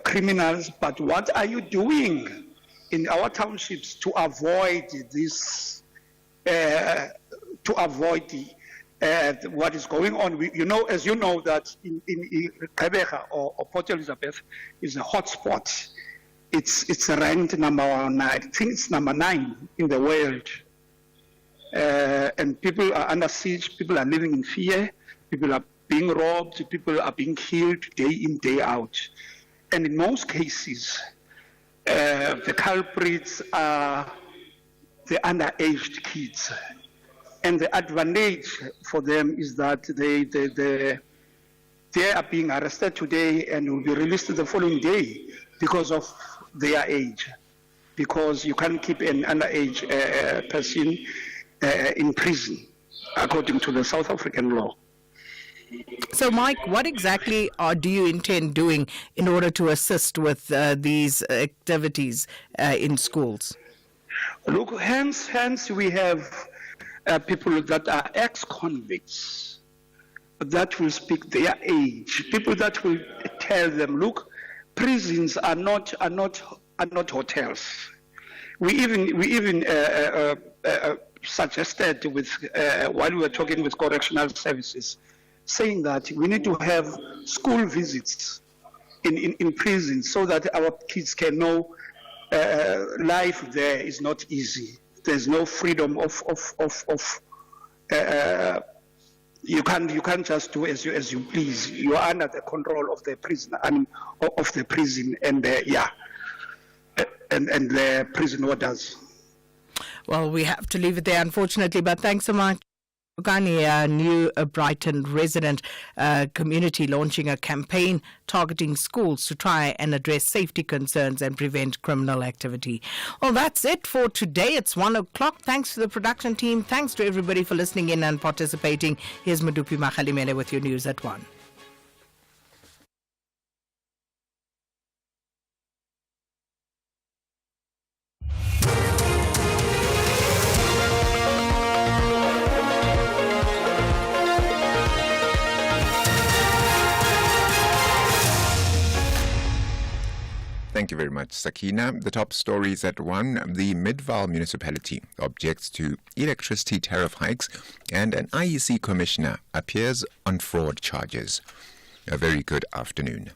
criminals, but what are you doing in our townships to avoid this, what is going on? As you know, that in Gqeberha or Port Elizabeth is a hotspot. It's ranked number 1. I think it's number 9 in the world. And people are under siege. People are living in fear. People are being robbed. People are being killed day in, day out. And in most cases, the culprits are the underaged kids. And the advantage for them is that they are being arrested today and will be released the following day because of their age. Because you can't keep an underage person in prison, according to the South African law. So, Mike, what exactly do you intend doing in order to assist with these activities in schools? Look, hence we have people that are ex-convicts that will speak their age. People that will tell them, look, prisons are not hotels. We even suggested while we were talking with correctional services, saying that we need to have school visits in prisons so that our kids can know life there is not easy. There's no freedom of you can't just do as you please. You are under the control of the prison. Of the prison and and the prison orders. Well, we have to leave it there, unfortunately. But thanks so much. A new Brighton resident community launching a campaign targeting schools to try and address safety concerns and prevent criminal activity. Well, that's it for today. It's 1:00. Thanks to the production team. Thanks to everybody for listening in and participating. Here's Madupi Makhalimele with your news at 1. Thank you very much, Sakina. The top stories at 1. The Midvaal municipality objects to electricity tariff hikes and an IEC commissioner appears on fraud charges. A very good afternoon.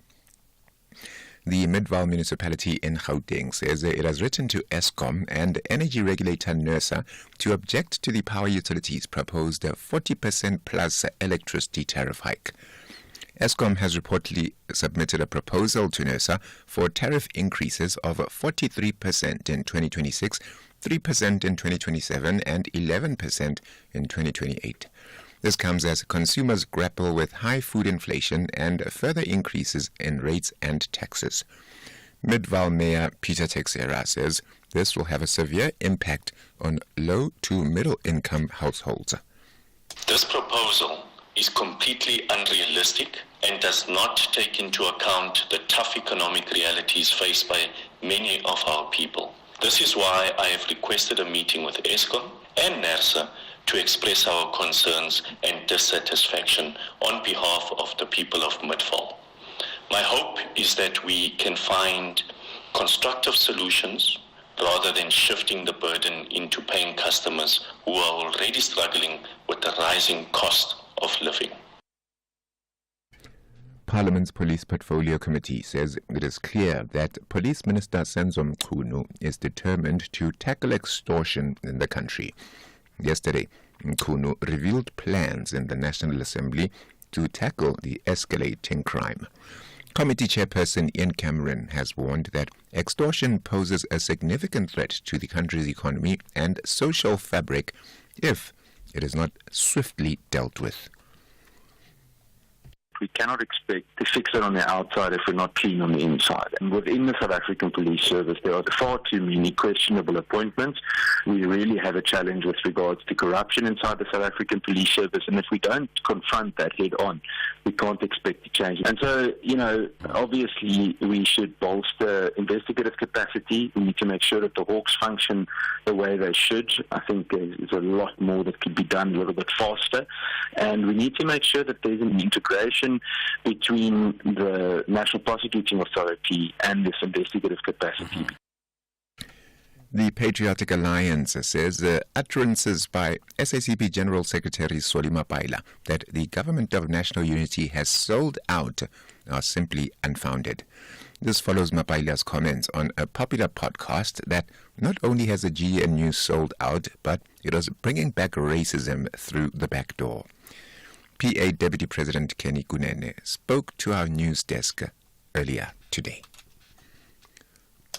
The Midvaal municipality in Gauteng says it has written to Eskom and energy regulator NERSA to object to the power utilities' proposed 40% plus electricity tariff hike. Eskom has reportedly submitted a proposal to NERSA for tariff increases of 43% in 2026, 3% in 2027 and 11% in 2028. This comes as consumers grapple with high food inflation and further increases in rates and taxes. Midvaal Mayor Peter Texera says this will have a severe impact on low to middle income households. This proposal is completely unrealistic and does not take into account the tough economic realities faced by many of our people. This is why I have requested a meeting with Eskom and NERSA to express our concerns and dissatisfaction on behalf of the people of Midvaal. My hope is that we can find constructive solutions rather than shifting the burden into paying customers who are already struggling with the rising cost of living. Parliament's Police Portfolio Committee says it is clear that Police Minister Senzo Mchunu is determined to tackle extortion in the country. Yesterday, Mchunu revealed plans in the National Assembly to tackle the escalating crime. Committee Chairperson Ian Cameron has warned that extortion poses a significant threat to the country's economy and social fabric if it is not swiftly dealt with. We cannot expect to fix it on the outside if we're not clean on the inside. And within the South African Police Service, there are far too many questionable appointments. We really have a challenge with regards to corruption inside the South African Police Service, and if we don't confront that head on, we can't expect to change. And so, obviously we should bolster investigative capacity. We need to make sure that the Hawks function the way they should. I think there's a lot more that could be done a little bit faster. And we need to make sure that there's an integration coordination between the National Prosecuting Authority and this investigative capacity. The Patriotic Alliance says utterances by SACP General Secretary Solly Mapaila that the Government of National Unity has sold out are simply unfounded. This follows Mapaila's comments on a popular podcast that not only has the GNU sold out, but it was bringing back racism through the back door. PA Deputy President Kenny Kunene spoke to our news desk earlier today.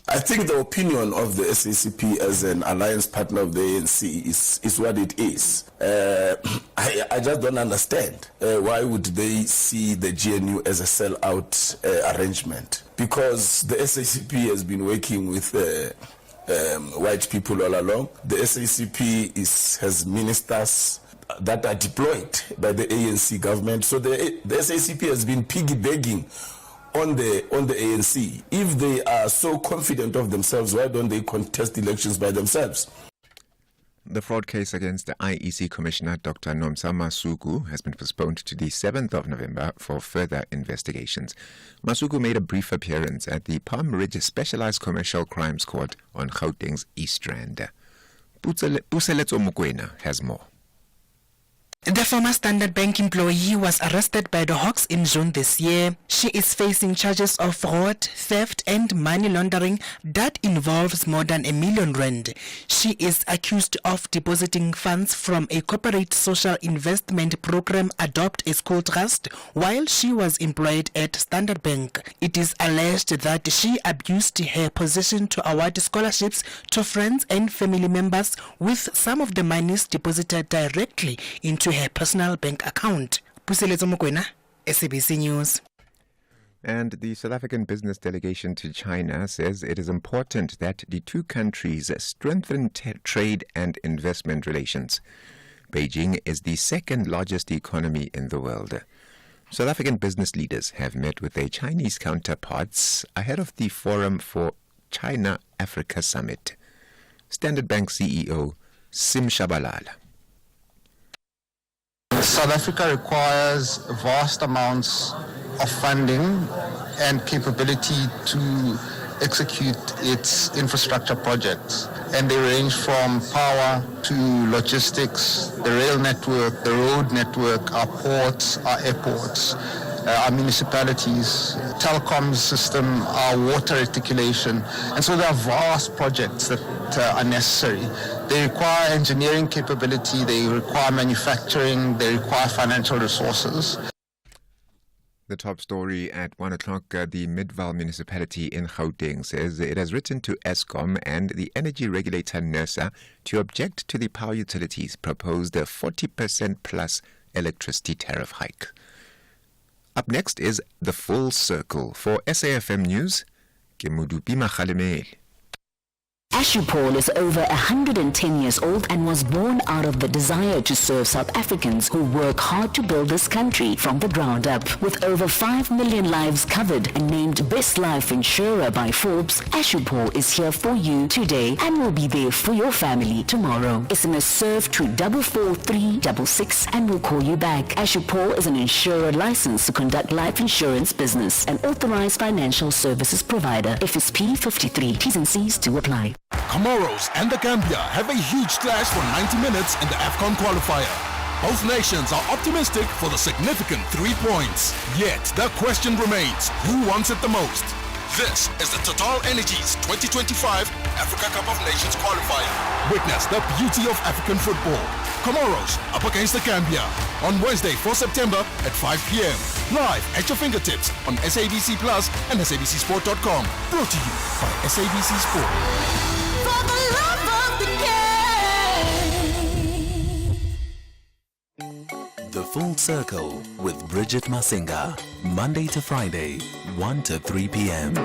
I think the opinion of the SACP as an alliance partner of the ANC is what it is. I just don't understand why would they see the GNU as a sell-out arrangement. Because the SACP has been working with white people all along. The SACP has ministers that are deployed by the ANC government. So the SACP has been piggybacking on the ANC. If they are so confident of themselves, why don't they contest elections by themselves? The fraud case against the IEC Commissioner Dr. Nomsa Masuku has been postponed to the 7th of November for further investigations. Masuku made a brief appearance at the Palm Ridge Specialized Commercial Crimes Court on Gauteng's East Rand. Puseletso Mokoena has more. The former Standard Bank employee was arrested by the Hawks in June this year. She is facing charges of fraud, theft and money laundering that involves more than R1 million. She is accused of depositing funds from a corporate social investment program, Adopt a School Trust, while she was employed at Standard Bank. It is alleged that she abused her position to award scholarships to friends and family members, with some of the monies deposited directly into her personal bank account. Puseletso Mokoena, SABC News. And the South African business delegation to China says it is important that the two countries strengthen trade and investment relations. Beijing is the second largest economy in the world. South African business leaders have met with their Chinese counterparts ahead of the Forum for China-Africa Summit. Standard Bank CEO Sim Shabalala. South Africa requires vast amounts of funding and capability to execute its infrastructure projects. And they range from power to logistics, the rail network, the road network, our ports, our airports, our municipalities, telecoms system, our water reticulation. And so there are vast projects that are necessary. They require engineering capability, they require manufacturing, they require financial resources. The top story at 1 o'clock, the Midvaal municipality in Gauteng says it has written to Eskom and the energy regulator NERSA to object to the power utilities' proposed 40% plus electricity tariff hike. Up next is The Full Circle. For SAFM News, Kemudupi Makhalemeli. Ashupol is over 110 years old and was born out of the desire to serve South Africans who work hard to build this country from the ground up. With over 5 million lives covered and named Best Life Insurer by Forbes, Ashupol is here for you today and will be there for your family tomorrow. SMS serve to 44366 and we'll call you back. Ashupol is an insurer licensed to conduct life insurance business and authorized financial services provider. FSP 53. T's and C's to apply. Comoros and the Gambia have a huge clash for 90 minutes in the AFCON qualifier. Both nations are optimistic for the significant 3 points. Yet the question remains, who wants it the most? This is the Total Energies 2025 Africa Cup of Nations qualifier. Witness the beauty of African football. Comoros up against the Gambia on Wednesday, 4 September at 5 p.m. Live at your fingertips on SABC Plus and SABCSport.com. Brought to you by SABC Sport. For the love of the game. The Full Circle with Bridget Masinga. Monday to Friday, 1 to 3 p.m.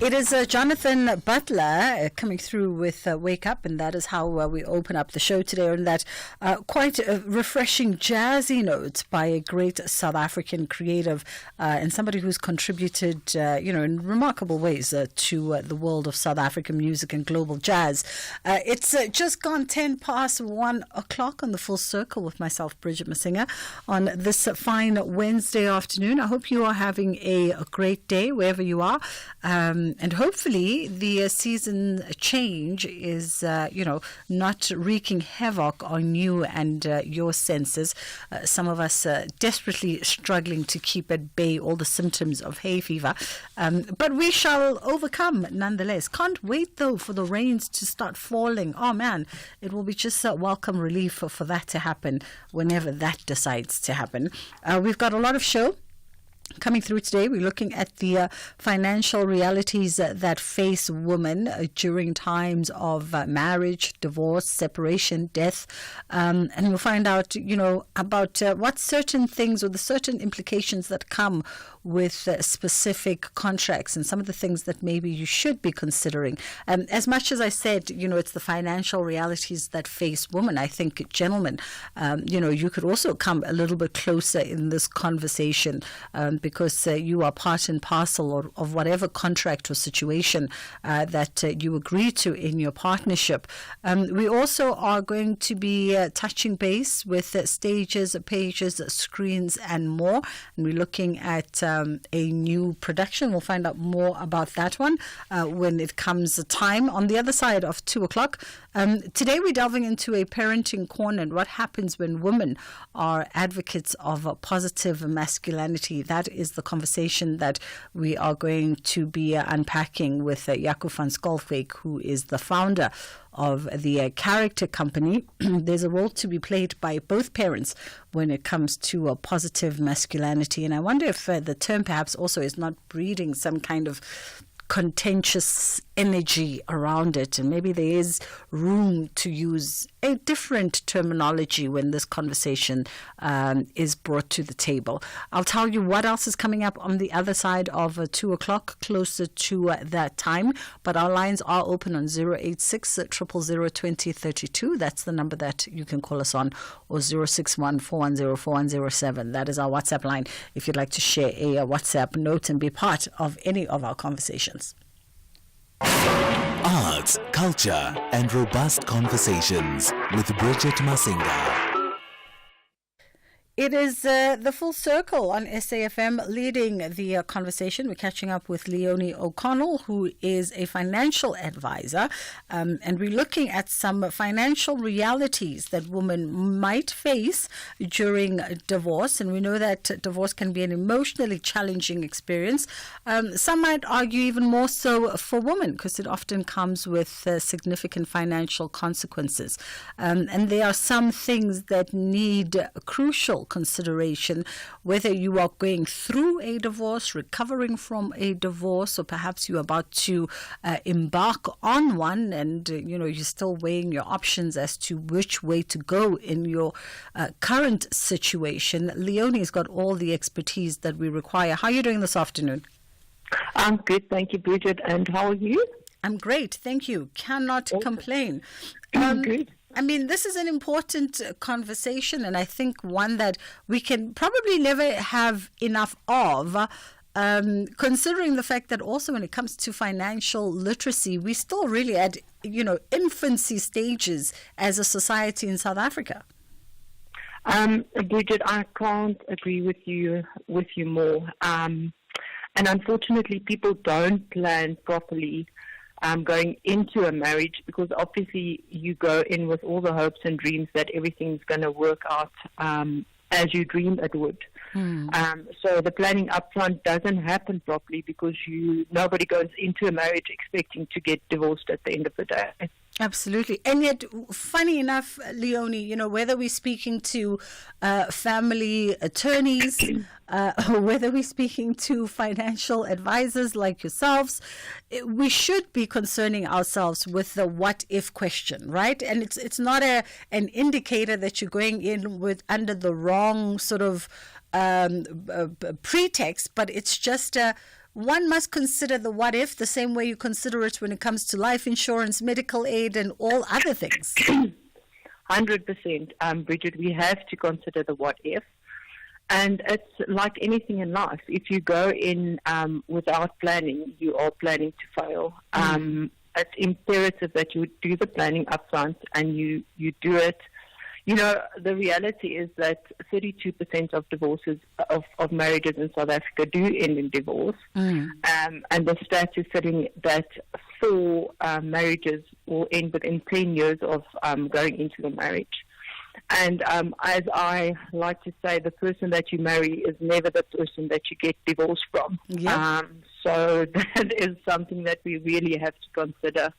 It is Jonathan Butler coming through with Wake Up, and that is how we open up the show today on that quite refreshing jazzy note by a great South African creative and somebody who's contributed, in remarkable ways to the world of South African music and global jazz. It's just gone 10 past 1 o'clock on the Full Circle with myself, Bridget Masinga, on this fine Wednesday afternoon. I hope you are having a great day wherever you are. And hopefully the season change is, not wreaking havoc on you and your senses. Some of us desperately struggling to keep at bay all the symptoms of hay fever. But we shall overcome nonetheless. Can't wait, though, for the rains to start falling. Oh, man, it will be just a welcome relief for that to happen whenever that decides to happen. We've got a lot of show coming through today. We're looking at the financial realities that face women during times of marriage, divorce, separation, death. And we'll find out, about what certain things or the certain implications that come with specific contracts and some of the things that maybe you should be considering. As much as I said, it's the financial realities that face women, I think, gentlemen, you could also come a little bit closer in this conversation because you are part and parcel of whatever contract or situation that you agree to in your partnership. We also are going to be touching base with stages, pages, screens, and more. And we're looking at a new production. We'll find out more about that one when it comes time. On the other side of 2 o'clock, today we're delving into a parenting corner and what happens when women are advocates of a positive masculinity. That is the conversation that we are going to be unpacking with Jaco van Skalkwyk, who is the founder of the character company. There's a role to be played by both parents when it comes to a positive masculinity. And I wonder if the term perhaps also is not breeding some kind of contentious energy around it, and maybe there is room to use a different terminology when this conversation is brought to the table. I'll tell you what else is coming up on the other side of 2 o'clock, closer to that time, but our lines are open on 086 000 2032. That's the number that you can call us on, or 061 410 4107. That is our WhatsApp line if you'd like to share a WhatsApp note and be part of any of our conversations. Arts, culture, and robust conversations with Bridget Masinga. It is the Full Circle on SAFM leading the conversation. We're catching up with Leonie O'Connell, who is a financial advisor, and we're looking at some financial realities that women might face during divorce. And we know that divorce can be an emotionally challenging experience. Some might argue even more so for women, because it often comes with significant financial consequences. And there are some things that need crucial consideration, whether you are going through a divorce, recovering from a divorce, or perhaps you're about to embark on one, and you're still weighing your options as to which way to go in your current situation. Leonie's got all the expertise that we require. How are you doing this afternoon? I'm good, thank you, Bridget. And how are you? I'm great, thank you. Cannot complain. Good. I mean, this is an important conversation, and I think one that we can probably never have enough of, considering the fact that also when it comes to financial literacy, we're still really at, infancy stages as a society in South Africa. Bridget, I can't agree with you more. And unfortunately, people don't plan properly going into a marriage, because obviously you go in with all the hopes and dreams that everything's going to work out as you dream it would. So the planning upfront doesn't happen properly, because nobody goes into a marriage expecting to get divorced at the end of the day. Absolutely. And yet, funny enough, Leonie, whether we're speaking to family attorneys, or whether we're speaking to financial advisors like yourselves, we should be concerning ourselves with the what if question, right? And it's not an indicator that you're going in with under the wrong sort of pretext, but it's just one must consider the what if the same way you consider it when it comes to life insurance, medical aid, and all other things. 100%, Bridget, we have to consider the what if. And it's like anything in life. If you go in without planning, you are planning to fail. It's imperative that you do the planning upfront and you do it. The reality is that 32% of divorces, of marriages in South Africa do end in divorce. And the stats is saying that 4 marriages will end within 10 years of going into the marriage. And as I like to say, the person that you marry is never the person that you get divorced from. Yep. So that is something that we really have to consider.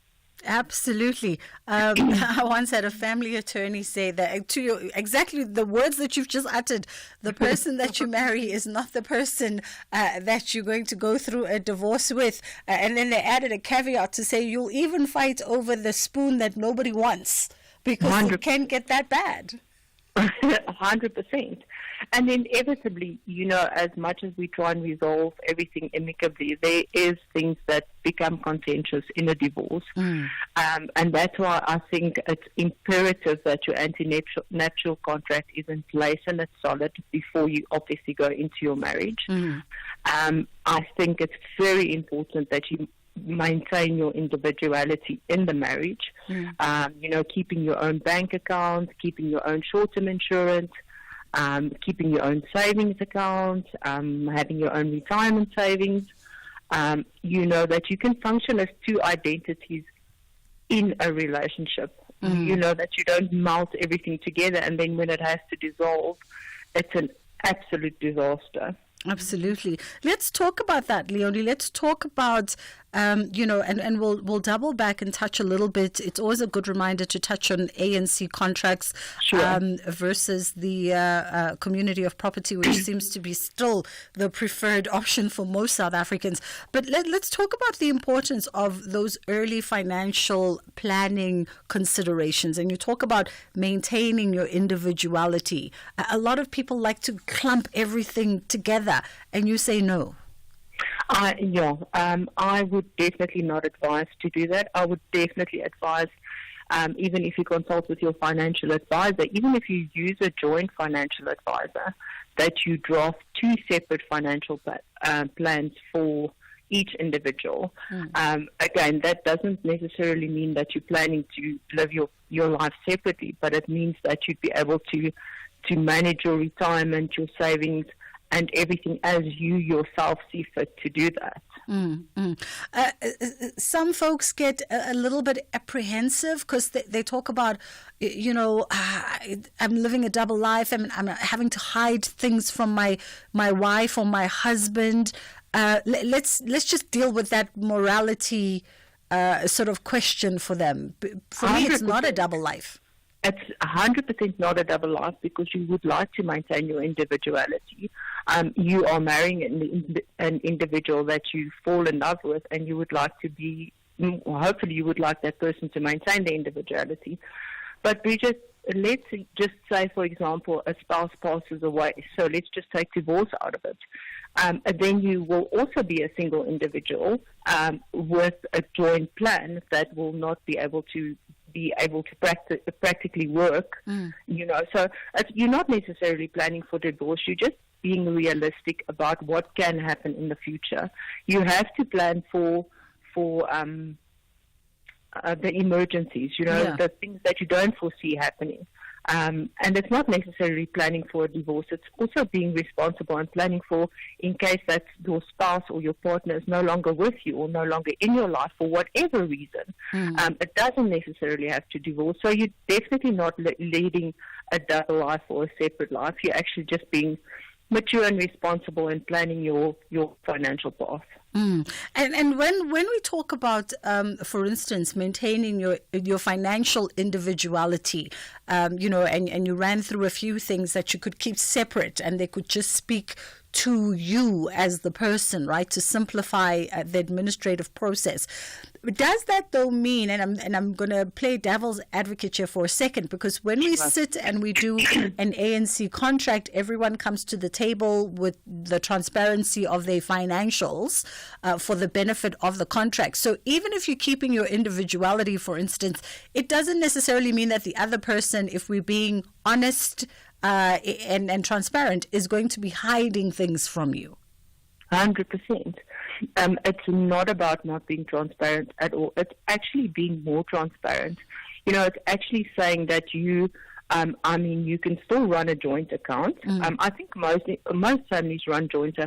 Absolutely. I once had a family attorney say that to you, exactly the words that you've just uttered. The person that you marry is not the person that you're going to go through a divorce with. And then they added a caveat to say you'll even fight over the spoon that nobody wants, because 100%. It can get that bad. 100%. And inevitably, as much as we try and resolve everything amicably, there is things that become contentious in a divorce. And that's why I think it's imperative that your anti-nuptial contract is in place and it's solid before you obviously go into your marriage. I think it's very important that you maintain your individuality in the marriage. Keeping your own bank account, keeping your own short-term insurance, keeping your own savings account, having your own retirement savings. That you can function as two identities in a relationship. That you don't melt everything together, and then when it has to dissolve, it's an absolute disaster. Absolutely. Let's talk about that, Leonie. Let's talk about, and we'll double back and touch a little bit. It's always a good reminder to touch on ANC contracts versus the community of property, which seems to be still the preferred option for most South Africans. But let's talk about the importance of those early financial planning considerations. And you talk about maintaining your individuality. A lot of people like to clump everything together, and you say no. I would definitely not advise to do that. I would definitely advise, even if you consult with your financial advisor, even if you use a joint financial advisor, that you draft two separate financial plans for each individual. Again, that doesn't necessarily mean that you're planning to live your life separately, but it means that you'd be able to manage your retirement, your savings, and everything as you yourself see fit to do that. Some folks get a little bit apprehensive because they talk about, I'm living a double life, I'm having to hide things from my wife or my husband. Let's just deal with that morality sort of question for them. For me, it's not a double life. It's 100% not a double life because you would like to maintain your individuality. You are marrying an individual that you fall in love with, and you would like to be, hopefully you would like that person to maintain their individuality. But Bridget, let's just say, for example, a spouse passes away. So let's just take divorce out of it. Then you will also be a single individual with a joint plan that will not be able to practically work. So you're not necessarily planning for divorce. You're just being realistic about what can happen in the future. You have to plan for the emergencies, the things that you don't foresee happening. And it's not necessarily planning for a divorce. It's also being responsible and planning for in case that your spouse or your partner is no longer with you or no longer in your life for whatever reason. It doesn't necessarily have to divorce. So you're definitely not leading a double life or a separate life. You're actually just being mature and responsible and planning your financial path. And when we talk about, for instance, maintaining your financial individuality, and you ran through a few things that you could keep separate and they could just speak to you as the person, right, to simplify the administrative process. Does that though mean, and I'm going to play devil's advocate here for a second, because when we sit and we do an ANC contract, everyone comes to the table with the transparency of their financials for the benefit of the contract. So even if you're keeping your individuality, for instance, it doesn't necessarily mean that the other person, if we're being honest and transparent, is going to be hiding things from you. 100%. It's not about not being transparent at all. It's actually being more transparent. It's actually saying that you can still run a joint account. I think most families run joint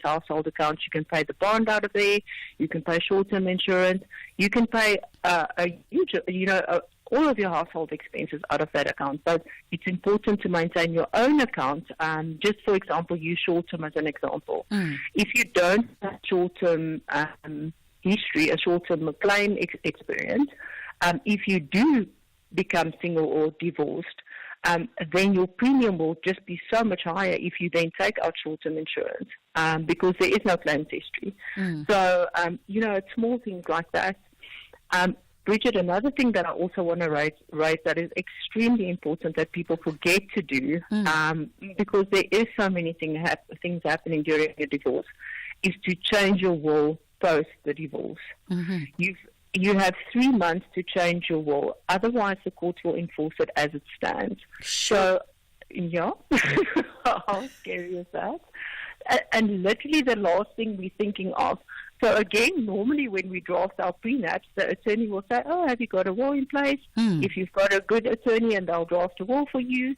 household accounts. You can pay the bond out of there. You can pay short-term insurance. You can pay a huge, all of your household expenses out of that account. But it's important to maintain your own account. Just for example, use short-term as an example. If you don't have short-term history, a short-term claim experience, if you do become single or divorced, then your premium will just be so much higher if you then take out short-term insurance because there is no claims history. So, it's small things like that. Bridget, another thing that I also want to raise that is extremely important that people forget to do, because there is so many things happening during a divorce, is to change your will post the divorce. You have 3 months to change your will. Otherwise, the court will enforce it as it stands. So, yeah, how scary is that? And literally the last thing we're thinking of. So again, normally when we draft our prenups, the attorney will say, oh, have you got a will in place? If you've got a good attorney, and they'll draft a will for you.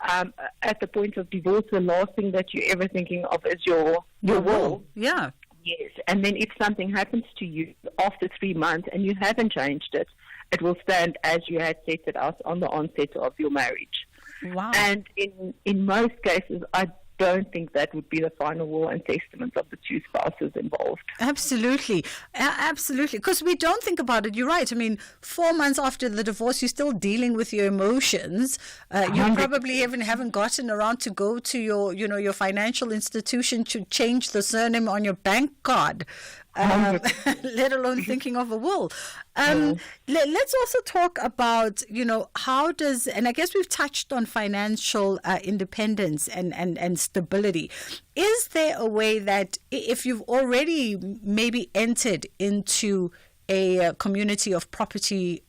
At the point of divorce, the last thing that you're ever thinking of is your will. Yeah. Yes. And then if something happens to you after 3 months and you haven't changed it, it will stand as you had set it out on the onset of your marriage. Wow. And in most cases, I don't think that would be the final will and testament of the two spouses involved. Absolutely. Absolutely. Because we don't think about it. You're right. I mean, 4 months after the divorce, you're still dealing with your emotions. You probably even haven't gotten around to go to your financial institution to change the surname on your bank card. Let alone thinking of a will. Let's also talk about, how does, and I guess we've touched on financial independence and stability. Is there a way that if you've already maybe entered into a community of property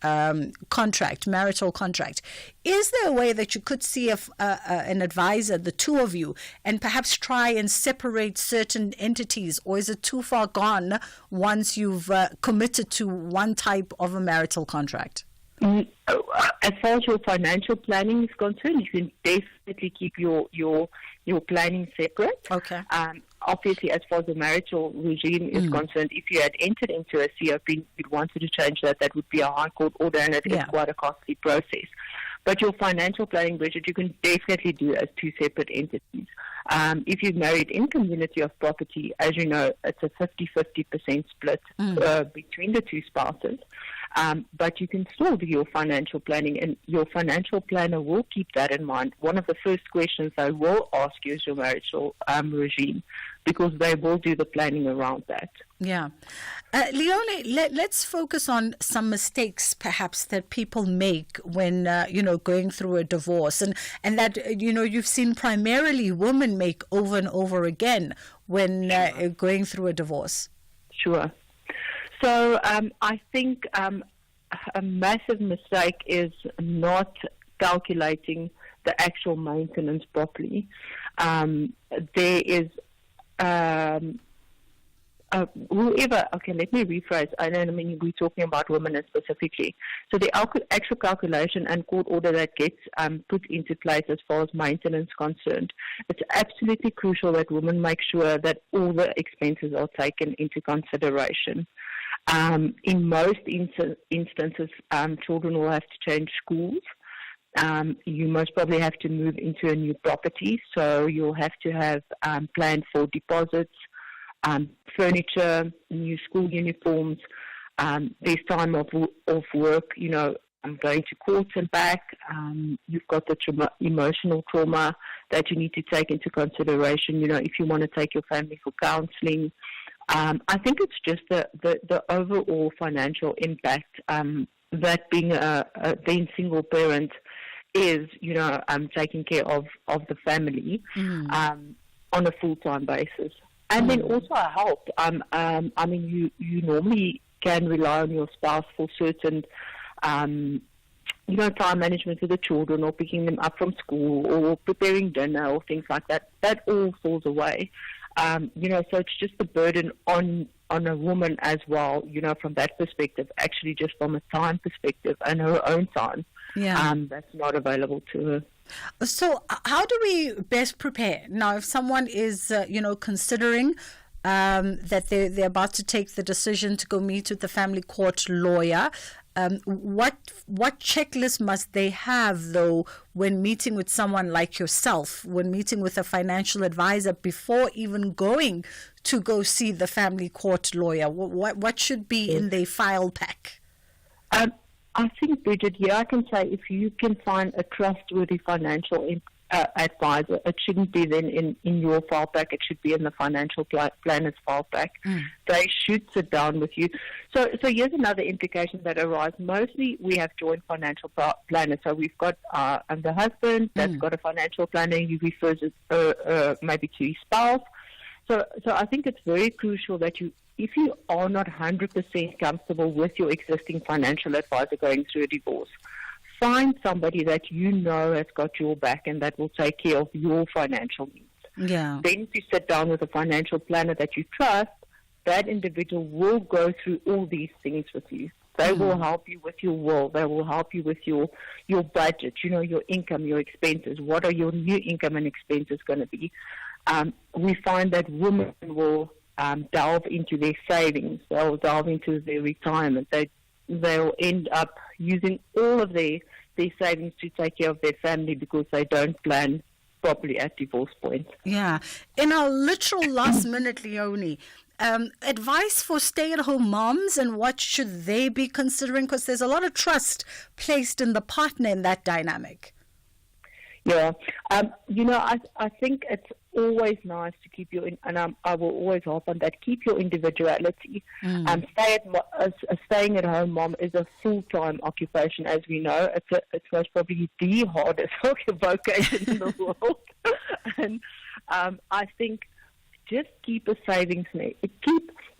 contract, marital contract, is there a way that you could see an advisor, the two of you, and perhaps try and separate certain entities, or is it too far gone once you've committed to one type of a marital contract? As far as your financial planning is concerned, you can definitely keep your planning separate. Okay. Obviously, as far as the marital regime is concerned, if you had entered into a COP, you'd wanted to change that, that would be a high court order, and it is quite a costly process. But your financial planning, Bridget, you can definitely do as two separate entities. If you've married in community of property, as you know, it's a 50-50% split between the two spouses. But you can still do your financial planning, and your financial planner will keep that in mind. One of the first questions they will ask you is your marital regime, because they will do the planning around that. Yeah. Leonie, let's focus on some mistakes perhaps that people make when, going through a divorce, and that, you've seen primarily women make over and over again when going through a divorce. Sure. So I think a massive mistake is not calculating the actual maintenance properly. There is whoever, okay, let me rephrase. I mean, we're talking about women specifically. So the actual calculation and court order that gets put into place as far as maintenance concerned, it's absolutely crucial that women make sure that all the expenses are taken into consideration. In most instances, children will have to change schools. You most probably have to move into a new property, so you'll have to have planned for deposits, furniture, new school uniforms. There's time off work, going to court and back. You've got the emotional trauma that you need to take into consideration, if you want to take your family for counseling. I think it's just the overall financial impact that being single parent is, taking care of the family on a full-time basis. And then also help. I mean, you normally can rely on your spouse for certain, time management with the children, or picking them up from school, or preparing dinner, or things like that. That all falls away. So it's just the burden on a woman as well, from that perspective, actually just from a time perspective and her own time. That's not available to her. So how do we best prepare? Now, if someone is, considering that they're about to take the decision to go meet with the family court lawyer, what checklist must they have, though, when meeting with someone like yourself, when meeting with a financial advisor, before even going to go see the family court lawyer? What should be in their file pack? I think, Bridget, I can say if you can find a trustworthy financial advisor. It shouldn't be then in your file pack. It should be in the financial planner's file pack. They should sit down with you. So here's another implication that arises. Mostly we have joint financial planners. So we've got the husband that's got a financial planner. He refers it maybe to his spouse. So I think it's very crucial that if you are not 100% comfortable with your existing financial advisor going through a divorce, find somebody that you know has got your back and that will take care of your financial needs. Yeah. Then if you sit down with a financial planner that you trust, that individual will go through all these things with you. They will help you with your will. They will help you with your budget, your income, your expenses. What are your new income and expenses going to be? We find that women will delve into their savings. They'll delve into their retirement. They'll end up using all of their savings to take care of their family because they don't plan properly at divorce point. Yeah. In our literal last minute, Leonie, advice for stay-at-home moms and what should they be considering? Because there's a lot of trust placed in the partner in that dynamic. Yeah. I think it's always nice to keep your, and I will always harp on that, keep your individuality. Staying at home mom is a full-time occupation, as we know. It's most probably the hardest vocation in the world. And I think just keep a savings net.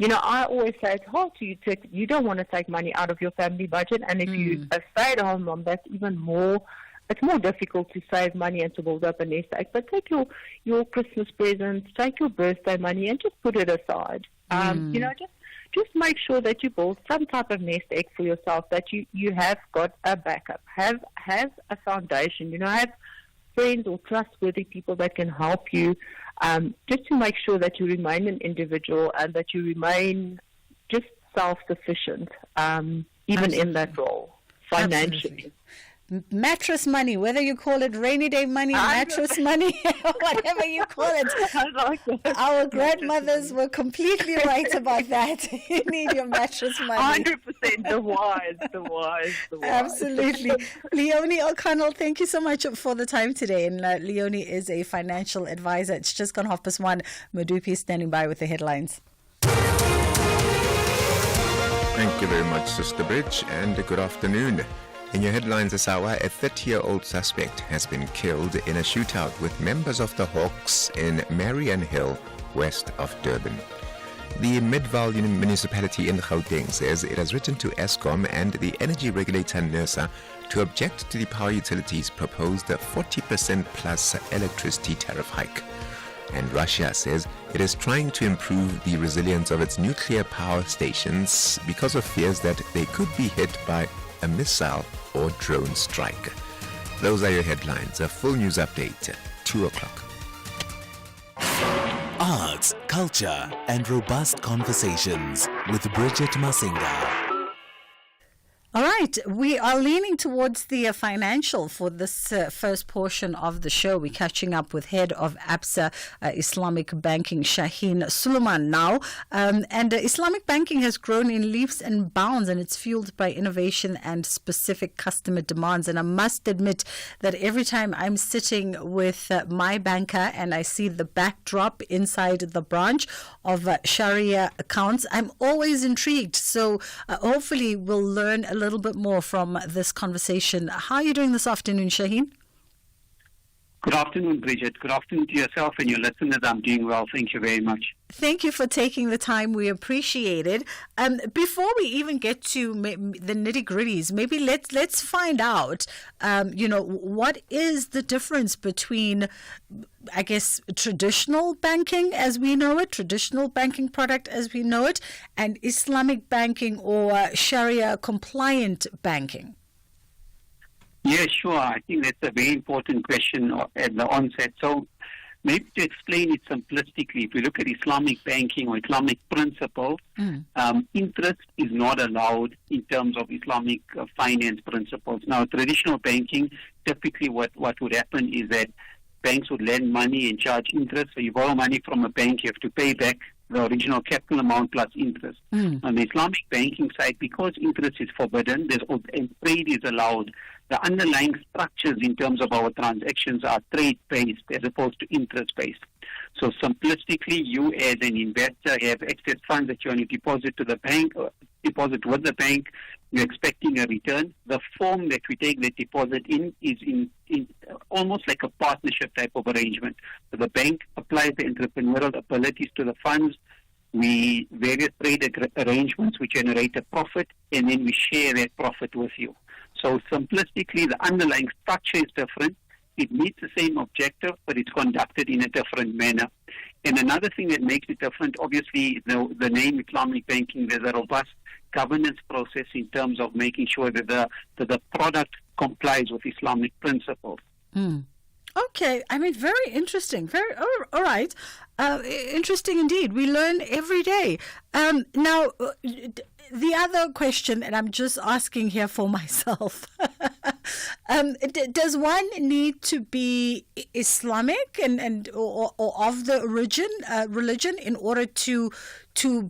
I always say it's hard to you don't want to take money out of your family budget, and if you a stay-at-home mom, that's even more. It's more difficult to save money and to build up a nest egg. But take your Christmas presents, take your birthday money, and just put it aside. Just make sure that you build some type of nest egg for yourself. That you have got a backup. Have a foundation. Have friends or trustworthy people that can help you. Just to make sure that you remain an individual and that you remain just self-sufficient, even in that role financially. Absolutely. Mattress money, whether you call it rainy day money, mattress money, whatever you call it. I like that. Our grandmothers were completely right about that. You need your mattress money. 100%, the wise. Absolutely. Leonie O'Connell, thank you so much for the time today. And Leonie is a financial advisor. It's just gone 1:30. Madupi standing by with the headlines. Thank you very much, Sister Bridge, and good afternoon. In your headlines this hour, a 30-year-old suspect has been killed in a shootout with members of the Hawks in Marion Hill, west of Durban. The Midvaal municipality in Gauteng says it has written to Eskom and the energy regulator NERSA to object to the power utilities' proposed 40% plus electricity tariff hike. And Russia says it is trying to improve the resilience of its nuclear power stations because of fears that they could be hit by a missile or drone strike. Those are your headlines. A full news update, 2 o'clock. Arts, culture, and robust conversations with Bridget Masinga. All right, we are leaning towards the financial for this first portion of the show. We're catching up with head of ABSA Islamic Banking, Shaheen Suleiman now. And Islamic banking has grown in leaps and bounds, and it's fueled by innovation and specific customer demands. And I must admit that every time I'm sitting with my banker and I see the backdrop inside the branch of Sharia accounts, I'm always intrigued. So hopefully we'll learn a little bit more from this conversation. How are you doing this afternoon, Shaheen? Good afternoon, Bridget. Good afternoon to yourself and your listeners. I'm doing well. Thank you very much. Thank you for taking the time. We appreciate it. Before we even get to the nitty-gritties, maybe let's find out, what is the difference between, I guess, traditional banking as we know it, traditional banking product as we know it, and Islamic banking or Sharia compliant banking? Yeah, sure. I think that's a very important question at the onset. So maybe to explain it simplistically, if we look at Islamic banking or Islamic principles, interest is not allowed in terms of Islamic finance principles. Now, traditional banking, typically what would happen is that banks would lend money and charge interest. So you borrow money from a bank, you have to pay back the original capital amount plus interest. On the Islamic banking side, because interest is forbidden, and trade is allowed, the underlying structures in terms of our transactions are trade-based as opposed to interest-based. So simplistically, you as an investor have excess funds that you want to deposit to the bank, or deposit with the bank, you're expecting a return. The form that we take the deposit in is in almost like a partnership type of arrangement. So the bank applies the entrepreneurial abilities to the funds. We various trade arrangements which generate a profit, and then we share that profit with you. So simplistically, the underlying structure is different. It meets the same objective, but it's conducted in a different manner. And another thing that makes it different, obviously, the name Islamic banking, there's a robust governance process in terms of making sure that the product complies with Islamic principles. Okay, I mean, very interesting. All right. Interesting indeed. We learn every day. Now, the other question, and I'm just asking here for myself, does one need to be Islamic or of the religion in order to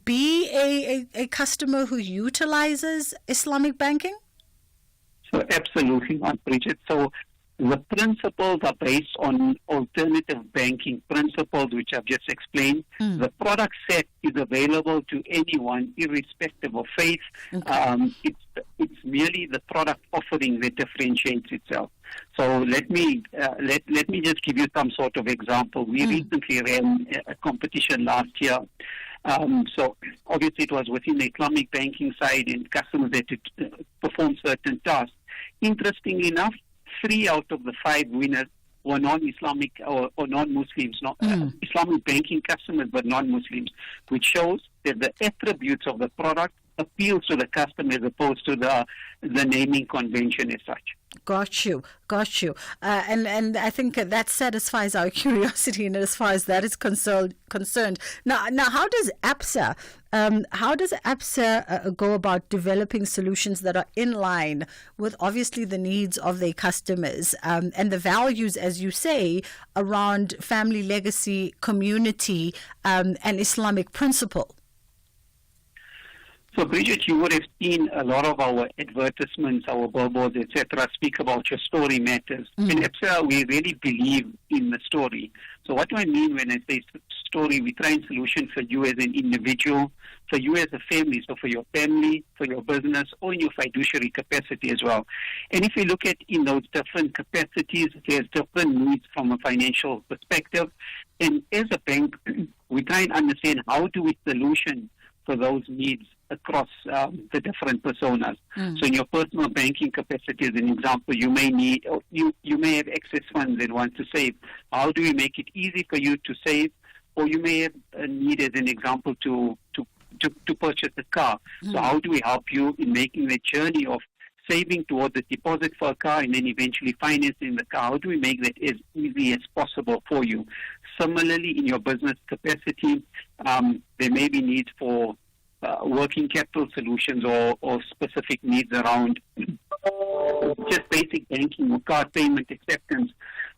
be a customer who utilizes Islamic banking? So absolutely not, Bridget. So the principles are based on alternative banking principles, which I've just explained. The product set is available to anyone, irrespective of faith. Okay. It's merely the product offering that differentiates itself. So let me just give you some sort of example. We recently ran a competition last year. So obviously it was within the Islamic banking side, and customers had to perform certain tasks. Interestingly enough, 3 out of the 5 winners were non-Islamic or non-Muslims, Islamic banking customers, but non-Muslims, which shows that the attributes of the product appeals to the customer as opposed to the naming convention as such. Got you. And I think that satisfies our curiosity in as far as that is concerned. Now, how does APSA go about developing solutions that are in line with obviously the needs of their customers and the values, as you say, around family legacy, community, and Islamic principle? So, Bridget, you would have seen a lot of our advertisements, our billboards, etc., speak about your story matters. In APSA, we really believe in the story. So what do I mean when I say story? We try and solution for you as an individual, for you as a family, so for your family, for your business, or in your fiduciary capacity as well. And if you look at in those different capacities, there's different needs from a financial perspective. And as a bank, we try and understand how do we solution for those needs across the different personas. So in your personal banking capacity, as an example, you may need, you may have excess funds and want to save. How do we make it easy for you to save? Or you may have a need, as an example, to purchase a car. So how do we help you in making the journey of saving towards the deposit for a car and then eventually financing the car? How do we make that as easy as possible for you? Similarly, in your business capacity, there may be needs for working capital solutions or specific needs around just basic banking or card payment acceptance.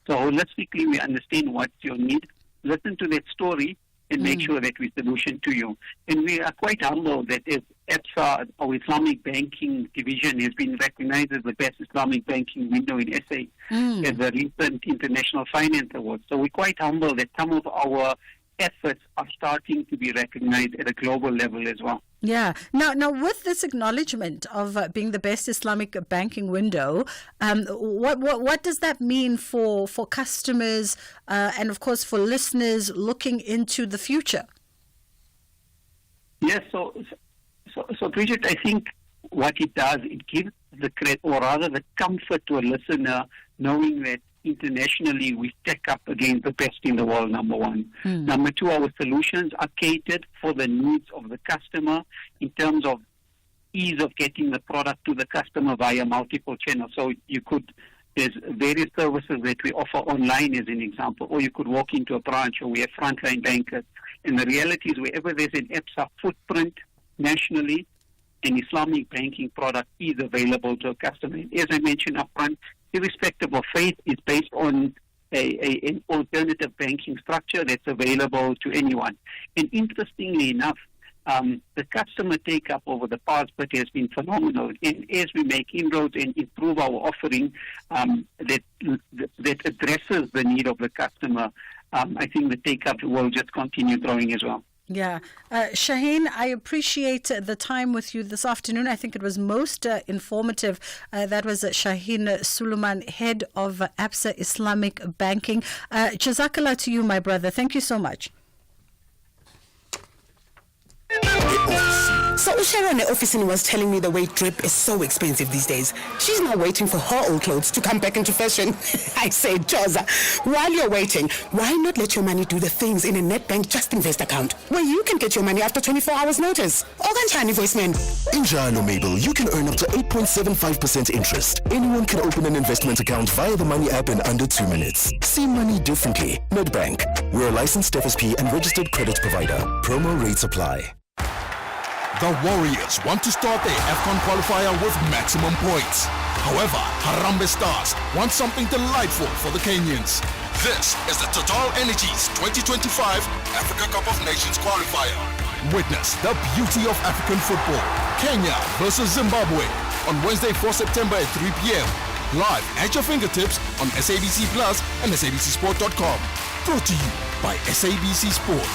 So holistically, we understand what's your need, listen to that story, and make sure that we solution to you. And we are quite humble that as APSA, our Islamic banking division, has been recognized as the best Islamic banking window in SA at the recent International Finance Awards. So we're quite humble that some of our efforts are starting to be recognized at a global level as well. Yeah. Now, with this acknowledgement of being the best Islamic banking window, what does that mean for customers and, of course, for listeners looking into the future? Yes. So Bridget, I think what it does, it gives the credit, or rather the comfort to a listener, knowing that internationally we stack up against the best in the world, number one. Number two, our solutions are catered for the needs of the customer in terms of ease of getting the product to the customer via multiple channels. So there's various services that we offer online, as an example, or you could walk into a branch, or we have frontline bankers. And the reality is, wherever there's an APSA footprint nationally, an Islamic banking product is available to a customer. As I mentioned up front, irrespective of faith, is based on an alternative banking structure that's available to anyone. And interestingly enough, the customer take-up over the past bit has been phenomenal. And as we make inroads and improve our offering that addresses the need of the customer, I think the take-up will just continue growing as well. Yeah. Shaheen, I appreciate the time with you this afternoon. I think it was most informative. That was Shaheen Suleiman, head of Absa Islamic Banking. Jazakallah to you, my brother. Thank you so much. So Sharon at the office was telling me the way drip is so expensive these days. She's now waiting for her old clothes to come back into fashion. I say, Joza, while you're waiting, why not let your money do the things in a NetBank Just Invest account where you can get your money after 24 hours notice? Organ voiceman. In Jalo Mabel, you can earn up to 8.75% interest. Anyone can open an investment account via the Money app in under 2 minutes. See money differently. NetBank. We're a licensed FSP and registered credit provider. Promo rates apply. The Warriors want to start their AFCON qualifier with maximum points. However, Harambee Stars want something delightful for the Kenyans. This is the Total Energies 2025 Africa Cup of Nations qualifier. Witness the beauty of African football. Kenya versus Zimbabwe on Wednesday, 4 September at 3 p.m. Live at your fingertips on SABC Plus and SABCSport.com. Brought to you by SABC Sport.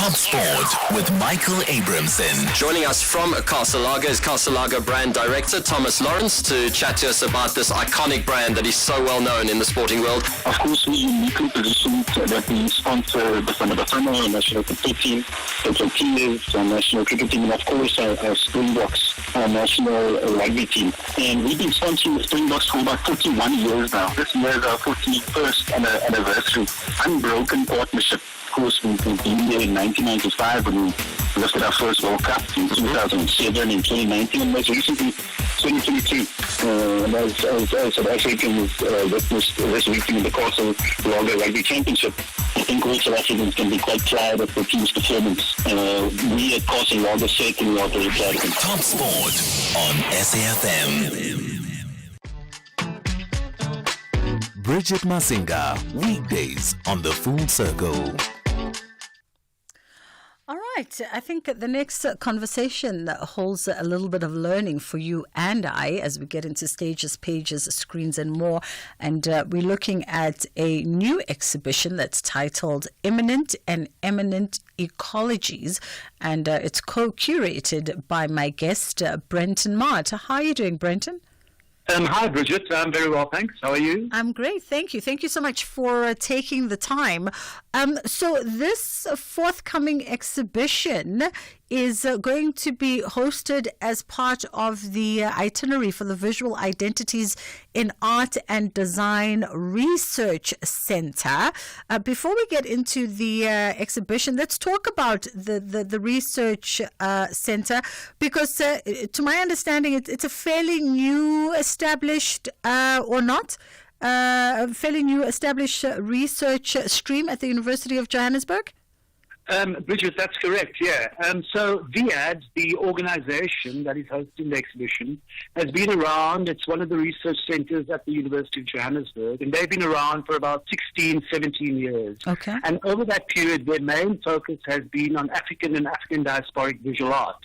Top Sport with Michael Abramson. Joining us from Casalaga is Casalaga Brand Director Thomas Lawrence to chat to us about this iconic brand that is so well known in the sporting world. Of course, we uniquely positioned that we sponsor the Bafana national cricket team, the Proteas, our national cricket team, and of course our Springboks, our national rugby team. And we've been sponsoring the Springboks for about 41 years now. This year is our 41st anniversary. Unbroken partnership. Of course, we've been there in 1995 when we lifted our first World Cup, in 2007, in 2019, and most recently 2022. And as South Africans witnessed this weekend in the Casalaga Rugby Championship, I think all South Africans can be quite proud of the team's performance. We at Casalaga certainly are very proud of them. Top Sport on SAFM. Bridget Masinga, weekdays on The Full Circle. All right. I think the next conversation holds a little bit of learning for you and I as we get into stages, pages, screens and more. And we're looking at a new exhibition that's titled Imminent and Eminent Ecologies. And it's co-curated by my guest, Brenton Mart. How are you doing, Brenton? Hi, Bridget. I'm very well, thanks. How are you? I'm great. Thank you. Thank you so much for taking the time. So this forthcoming exhibition is going to be hosted as part of the itinerary for the Visual Identities in Art and Design Research Center. Before we get into the exhibition, let's talk about the research center, because to my understanding, it's a fairly new established, or not, a fairly new established research stream at the University of Johannesburg? Bridget, that's correct, yeah. So VIAD, the organization that is hosting the exhibition, has been around. It's one of the research centers at the University of Johannesburg, and they've been around for about 16, 17 years. Okay. And over that period, their main focus has been on African and African diasporic visual arts.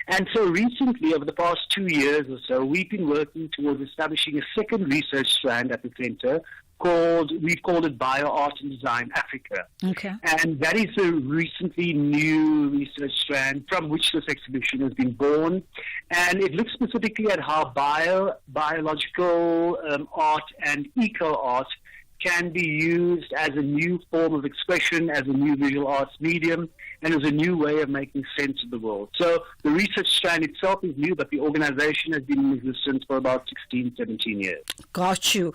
And so recently, over the past 2 years or so, we've been working towards establishing a second research strand at the center we've called it Bio Art and Design Africa. Okay. And that is a recently new research strand from which this exhibition has been born. And it looks specifically at how biological art and eco-art can be used as a new form of expression, as a new visual arts medium, and as a new way of making sense of the world. So the research strand itself is new, but the organization has been in existence for about 16, 17 years. Got you.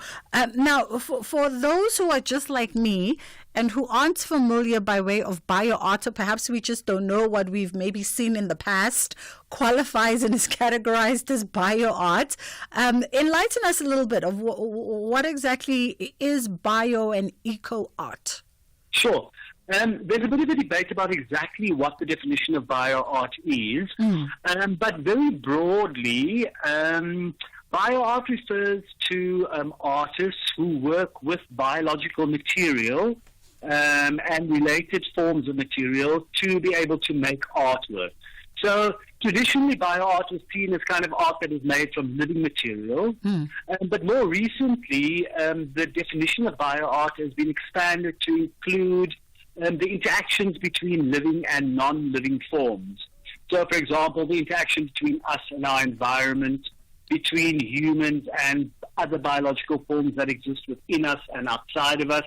Now, for those who are just like me and who aren't familiar by way of bio-art, or perhaps we just don't know what we've maybe seen in the past qualifies and is categorized as bio-art, enlighten us a little bit of what exactly is bio and eco-art. Sure. There's a bit of a debate about exactly what the definition of bioart is, but very broadly, bioart refers to artists who work with biological material and related forms of material to be able to make artwork. So traditionally, bioart was seen as kind of art that is made from living material, but more recently, the definition of bioart has been expanded to include the interactions between living and non-living forms. So, for example, the interaction between us and our environment, between humans and other biological forms that exist within us and outside of us,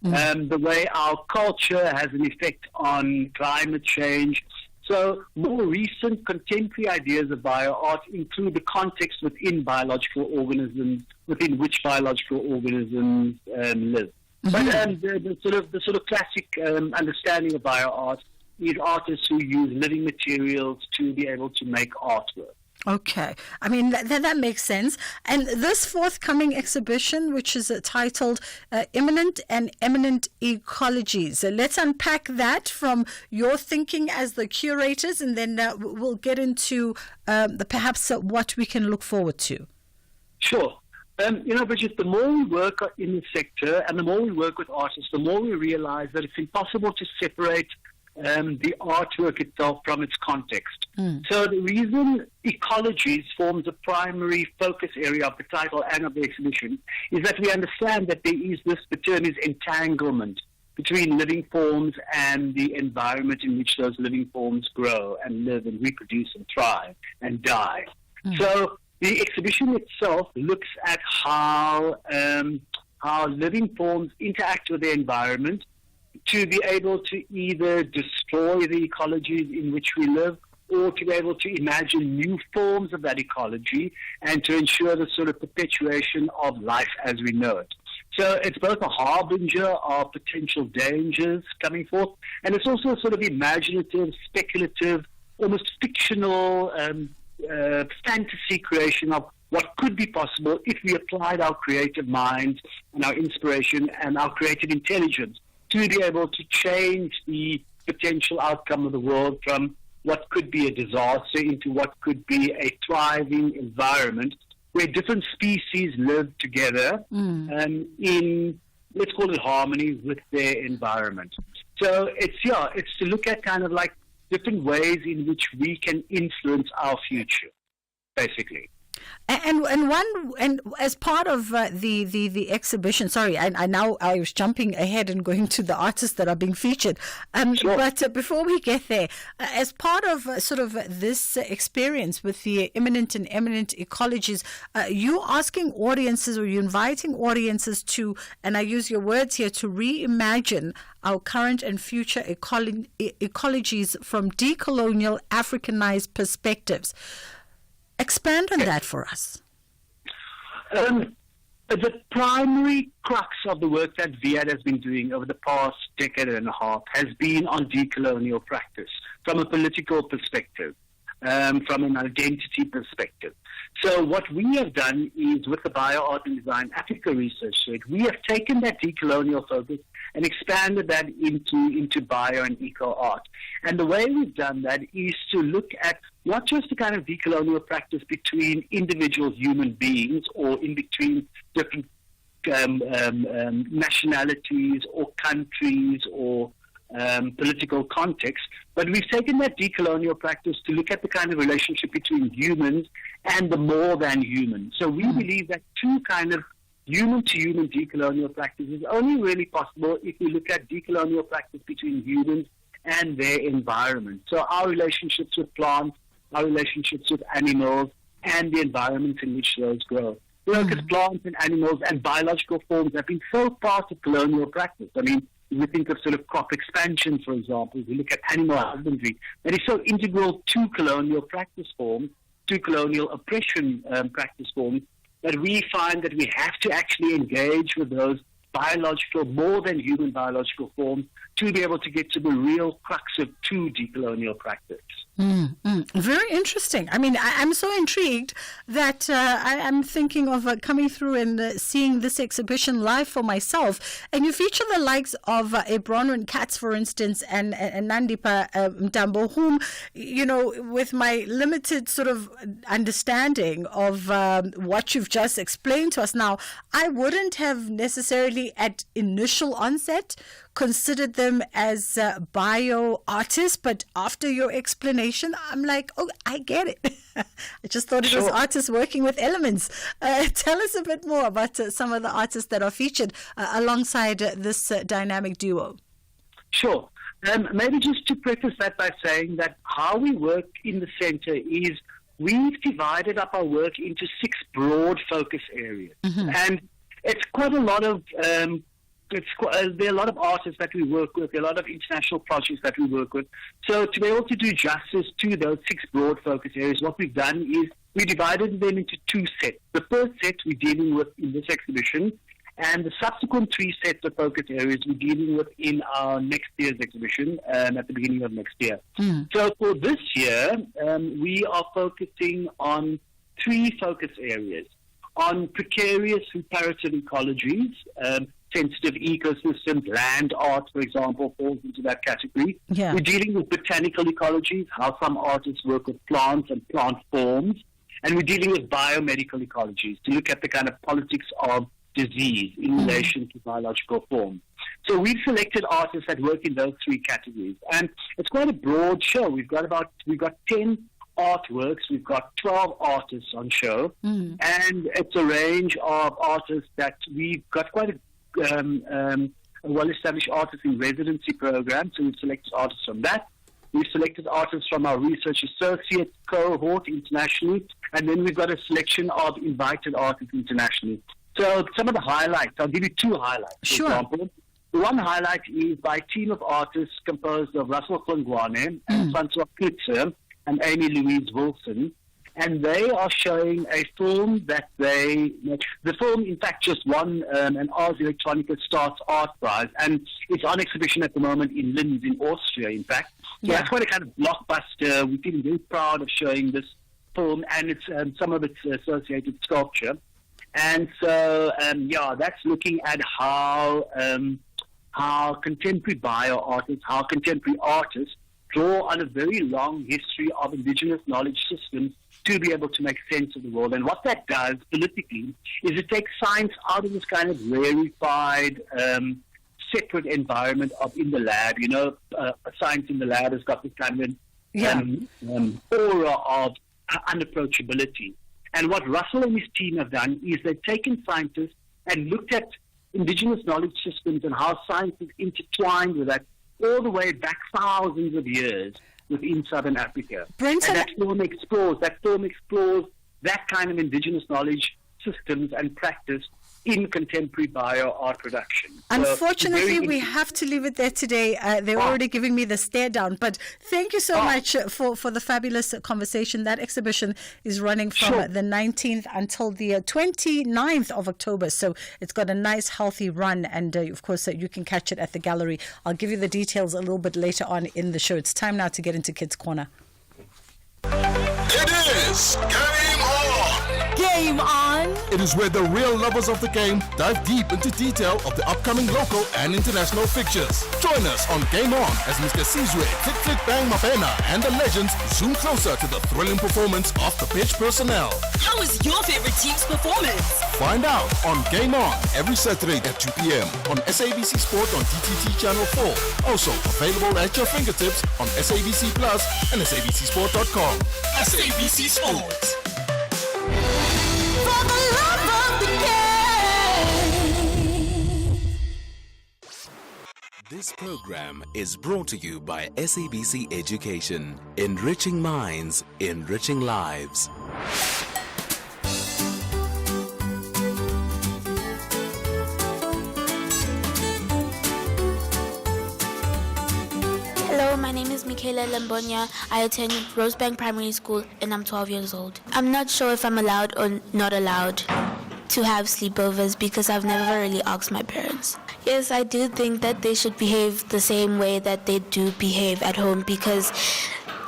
the way our culture has an effect on climate change. So more recent contemporary ideas of bioart include the context within biological organisms, within which biological organisms live. But the sort of classic understanding of bioart is artists who use living materials to be able to make artwork. Okay. I mean, that makes sense. And this forthcoming exhibition, which is titled Imminent and Eminent Ecologies, let's unpack that from your thinking as the curators, and then we'll get into perhaps what we can look forward to. Sure. Bridget, the more we work in the sector and the more we work with artists, the more we realize that it's impossible to separate the artwork itself from its context. So the reason ecologies forms a primary focus area of the title and of the exhibition is that we understand that there is this, the term is entanglement between living forms and the environment in which those living forms grow and live and reproduce and thrive and die. So the exhibition itself looks at how living forms interact with the environment to be able to either destroy the ecologies in which we live or to be able to imagine new forms of that ecology and to ensure the sort of perpetuation of life as we know it. So it's both a harbinger of potential dangers coming forth, and it's also a sort of imaginative, speculative, almost fictional fantasy creation of what could be possible if we applied our creative minds and our inspiration and our creative intelligence to be able to change the potential outcome of the world from what could be a disaster into what could be a thriving environment where different species live together in, let's call it, harmony with their environment. So it's to look at kind of like different ways in which we can influence our future, basically. And as part of the exhibition, sorry, I was jumping ahead and going to the artists that are being featured. Sure. But before we get there, as part of sort of this experience with the imminent and eminent ecologies, you asking audiences, or you inviting audiences to, and I use your words here, to reimagine our current and future ecologies from decolonial Africanized perspectives. Expand on that for us. The primary crux of the work that VIAD has been doing over the past decade and a half has been on decolonial practice from a political perspective, from an identity perspective. So what we have done is, with the BioArt and Design Africa Research Suite, we have taken that decolonial focus and expanded that into bio and eco art. And the way we've done that is to look at not just the kind of decolonial practice between individual human beings or in between different nationalities or countries or political contexts, but we've taken that decolonial practice to look at the kind of relationship between humans and the more than human. So we believe that two kind of human-to-human decolonial practice is only really possible if we look at decolonial practice between humans and their environment. So our relationships with plants, our relationships with animals, and the environments in which those grow. Because plants and animals and biological forms have been so part of colonial practice. I mean, we think of sort of crop expansion, for example. We look at animal husbandry. That is so integral to colonial practice forms, to colonial oppression practice forms, that we find that we have to actually engage with those biological, more than human biological forms to be able to get to the real crux of true decolonial practice. Very interesting. I mean, I'm so intrigued that I'm thinking of coming through and seeing this exhibition live for myself. And you feature the likes of Bronwyn Katz, for instance, and Nandipa Mtambo, whom, you know, with my limited sort of understanding of what you've just explained to us now, I wouldn't have necessarily at initial onset considered them as bio artists, but after your explanation, I'm like, oh, I get it. I just thought it was artists working with elements. Tell us a bit more about some of the artists that are featured alongside this dynamic duo. Sure. Maybe just to preface that by saying that how we work in the center is we've divided up our work into 6 broad focus areas. And it's quite a lot of there are a lot of artists that we work with, there are a lot of international projects that we work with. So to be able to do justice to those 6 broad focus areas, what we've done is we divided them into 2 sets. The first set we're dealing with in this exhibition, and the subsequent 3 sets of focus areas we're dealing with in our next year's exhibition at the beginning of next year. So for this year, we are focusing on 3 focus areas. On precarious reparative ecologies, sensitive ecosystems, land art, for example, falls into that category. Yeah. We're dealing with botanical ecologies, how some artists work with plants and plant forms. And we're dealing with biomedical ecologies to look at the kind of politics of disease in relation to biological form. So we've selected artists that work in those 3 categories. And it's quite a broad show. We've got 10 artworks. We've got 12 artists on show. And it's a range of artists that we've got quite a well-established artist in residency program, so we've selected artists from that. We've selected artists from our research associate cohort internationally, and then we've got a selection of invited artists internationally. So some of the highlights, I'll give you 2 highlights. For example, the one highlight is by a team of artists composed of Russell Kongwane and Francois Klitzer and Amy Louise Wilson. And they are showing a film that the film, in fact, just won an Ars Electronica Starts Art Prize, and it's on exhibition at the moment in Linz, in Austria, in fact. So that's quite a kind of blockbuster. We're feeling very proud of showing this film and it's some of its associated sculpture. And so, that's looking at how contemporary bio artists, how contemporary artists draw on a very long history of indigenous knowledge systems to be able to make sense of the world. And what that does politically is it takes science out of this kind of rarefied, separate environment of in the lab. You know, science in the lab has got this kind of aura of unapproachability. And what Russell and his team have done is they've taken scientists and looked at indigenous knowledge systems and how science is intertwined with that all the way back thousands of years within Southern Africa. Brenton, and that film explores that kind of indigenous knowledge systems and practice in contemporary bio art production. Unfortunately, we have to leave it there today. They're already giving me the stare down. But thank you so much for the fabulous conversation. That exhibition is running from the 19th until the 29th of October. So it's got a nice, healthy run. And, of course, you can catch it at the gallery. I'll give you the details a little bit later on in the show. It's time now to get into Kids Corner. It is Game On! Game On! It is where the real lovers of the game dive deep into detail of the upcoming local and international fixtures. Join us on Game On as Mr. Sizwe, Click Click Bang Mabena and the legends zoom closer to the thrilling performance of the pitch personnel. How is your favorite team's performance? Find out on Game On every Saturday at 2 p.m. on SABC Sport on DTT Channel 4. Also available at your fingertips on SABC Plus and SABCSport.com. SABC Sport. For the love of the game. This program is brought to you by SABC Education. Enriching minds, enriching lives. Hello, my name is Michaela Lambonia. I attend Rosebank Primary School and I'm 12 years old. I'm not sure if I'm allowed or not allowed to have sleepovers because I've never really asked my parents. Yes, I do think that they should behave the same way that they do behave at home, because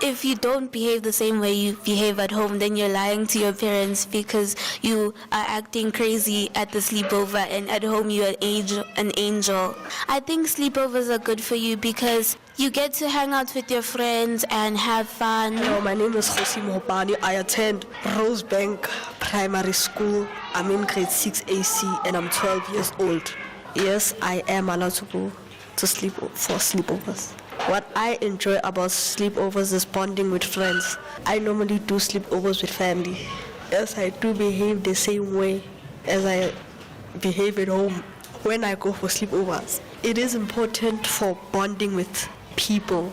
if you don't behave the same way you behave at home, then you're lying to your parents because you are acting crazy at the sleepover, and at home you're an angel. I think sleepovers are good for you because you get to hang out with your friends and have fun. Hello, my name is Josie Mohopani. I attend Rosebank Primary School. I'm in grade 6 AC and I'm 12 years old. Yes, I am allowed to go to sleep for sleepovers. What I enjoy about sleepovers is bonding with friends. I normally do sleepovers with family. Yes, I do behave the same way as I behave at home when I go for sleepovers. It is important for bonding with people.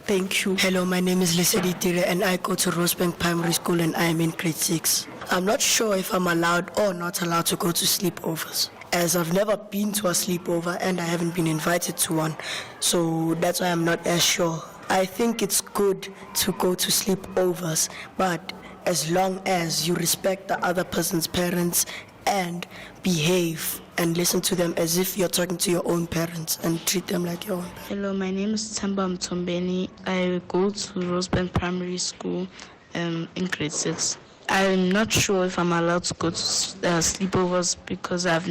Thank you. Hello, my name is Lesedi Tire and I go to Rosebank Primary School and I am in grade 6. I'm not sure if I'm allowed or not allowed to go to sleepovers, as I've never been to a sleepover and I haven't been invited to one, so that's why I'm not as sure. I think it's good to go to sleepovers, but as long as you respect the other person's parents and behave and listen to them as if you're talking to your own parents and treat them like your own parents. Hello, my name is Tamba Mtombeni. I go to Rosebank Primary School in grade 6. I'm not sure if I'm allowed to go to sleepovers because I have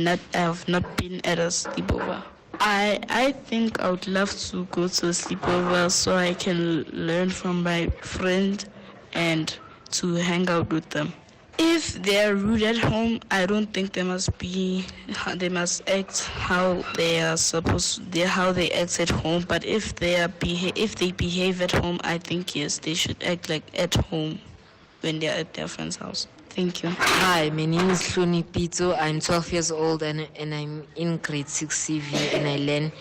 not been at a sleepover. I think I would love to go to a sleepover so I can learn from my friend and to hang out with them. If they're rude at home, I don't think they must act how they are supposed to, how they act at home. But if they behave at home, I think yes, they should act like at home when they're at their friend's house. Thank you. Hi, my name is Hloni Pito. I'm 12 years old and I'm in grade 6 CV and I learn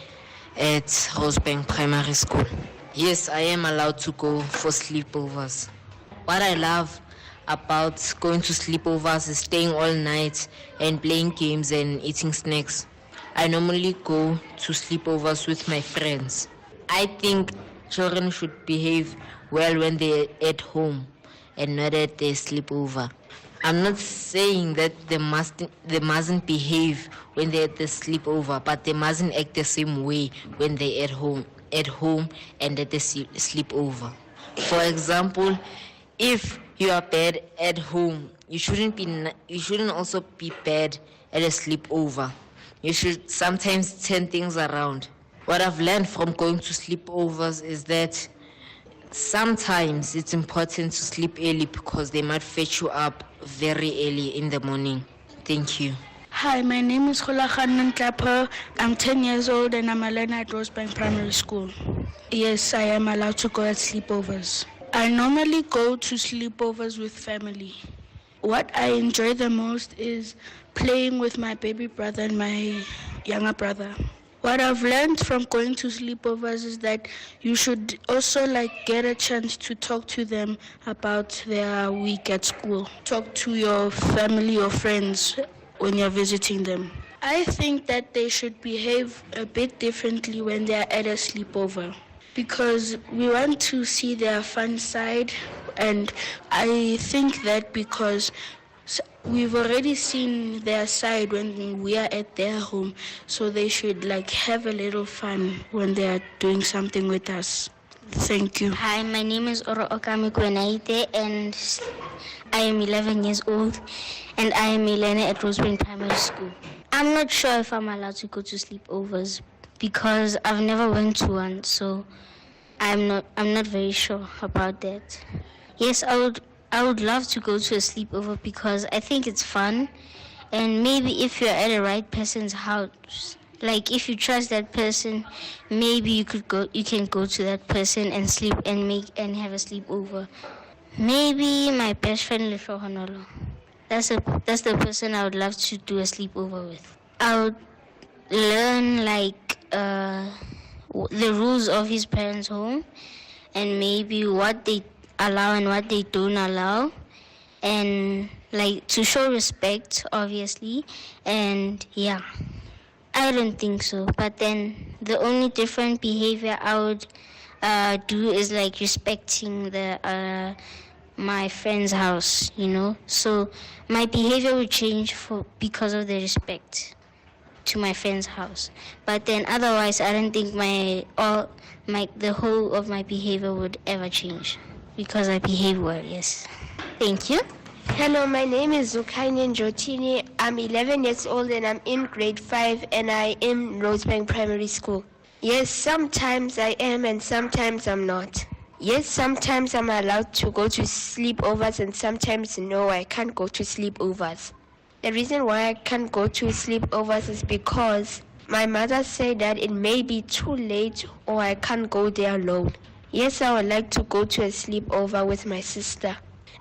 at Rosebank Primary School. Yes, I am allowed to go for sleepovers. What I love about going to sleepovers is staying all night and playing games and eating snacks. I normally go to sleepovers with my friends. I think children should behave well when they're at home and not at their sleepover. I'm not saying that they mustn't behave when they're at the sleepover, but they mustn't act the same way when they're at home and at the sleepover. For example, if you are bad at home, you shouldn't also be bad at a sleepover. You should sometimes turn things around. What I've learned from going to sleepovers is that sometimes it's important to sleep early because they might fetch you up very early in the morning. Thank you. Hi, my name is Khulakhan Nkapo. I'm 10 years old and I'm a learner at Rosebank Primary School. Yes, I am allowed to go at sleepovers. I normally go to sleepovers with family. What I enjoy the most is playing with my baby brother and my younger brother. What I've learned from going to sleepovers is that you should also get a chance to talk to them about their week at school. Talk to your family or friends when you're visiting them. I think that they should behave a bit differently when they're at a sleepover because we want to see their fun side, and I think that because we've already seen their side when we are at their home, so they should have a little fun when they are doing something with us. Thank you. Hi, my name is Oro Okami Kwenaite and I am 11 years old and I am a learner at Rosebank Primary School. I'm not sure if I'm allowed to go to sleepovers because I've never went to one, so I'm not very sure about that. Yes, I would love to go to a sleepover because I think it's fun, and maybe if you're at a right person's house, if you trust that person, maybe you can go to that person and sleep and have a sleepover. Maybe my best friend Lefo Honolo. That's the person I would love to do a sleepover with. I would learn the rules of his parents' home and maybe what they allow and what they don't allow, and to show respect, obviously. And yeah, I don't think so. But then the only different behavior I would do is respecting my friend's house, So my behavior would change because of the respect to my friend's house. But then otherwise, I don't think the whole of my behavior would ever change because I behave well, yes. Thank you. Hello, my name is Zukaini Njotini. I'm 11 years old and I'm in grade 5 and I am in Rosebank Primary School. Yes, sometimes I am and sometimes I'm not. Yes, sometimes I'm allowed to go to sleepovers and sometimes no, I can't go to sleepovers. The reason why I can't go to sleepovers is because my mother said that it may be too late or I can't go there alone. Yes, I would like to go to a sleepover with my sister.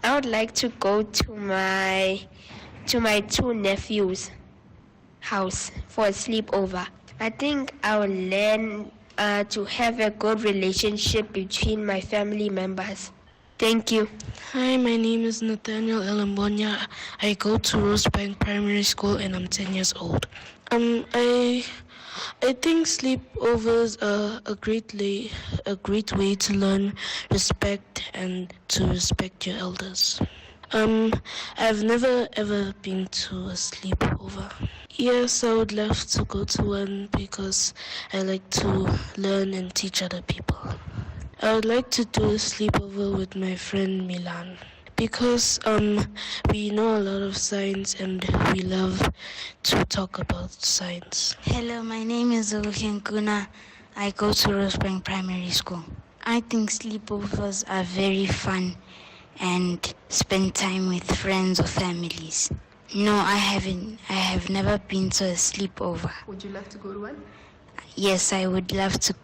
I would like to go to my 2 nephews' house for a sleepover. I think I will learn to have a good relationship between my family members. Thank you. Hi, my name is Nathaniel Elambonya. I go to Rosebank Primary School and I'm 10 years old. I think sleepovers are a great way to learn respect and to respect your elders. I've never ever been to a sleepover. Yes, I would love to go to one because I like to learn and teach other people. I would like to do a sleepover with my friend Milan because we know a lot of science and we love to talk about science. Hello, my name is Kuna. I go to Rosebank Primary School. I think sleepovers are very fun and spend time with friends or families. No, I haven't. I have never been to a sleepover. Would you love to go to one? Yes, I would love to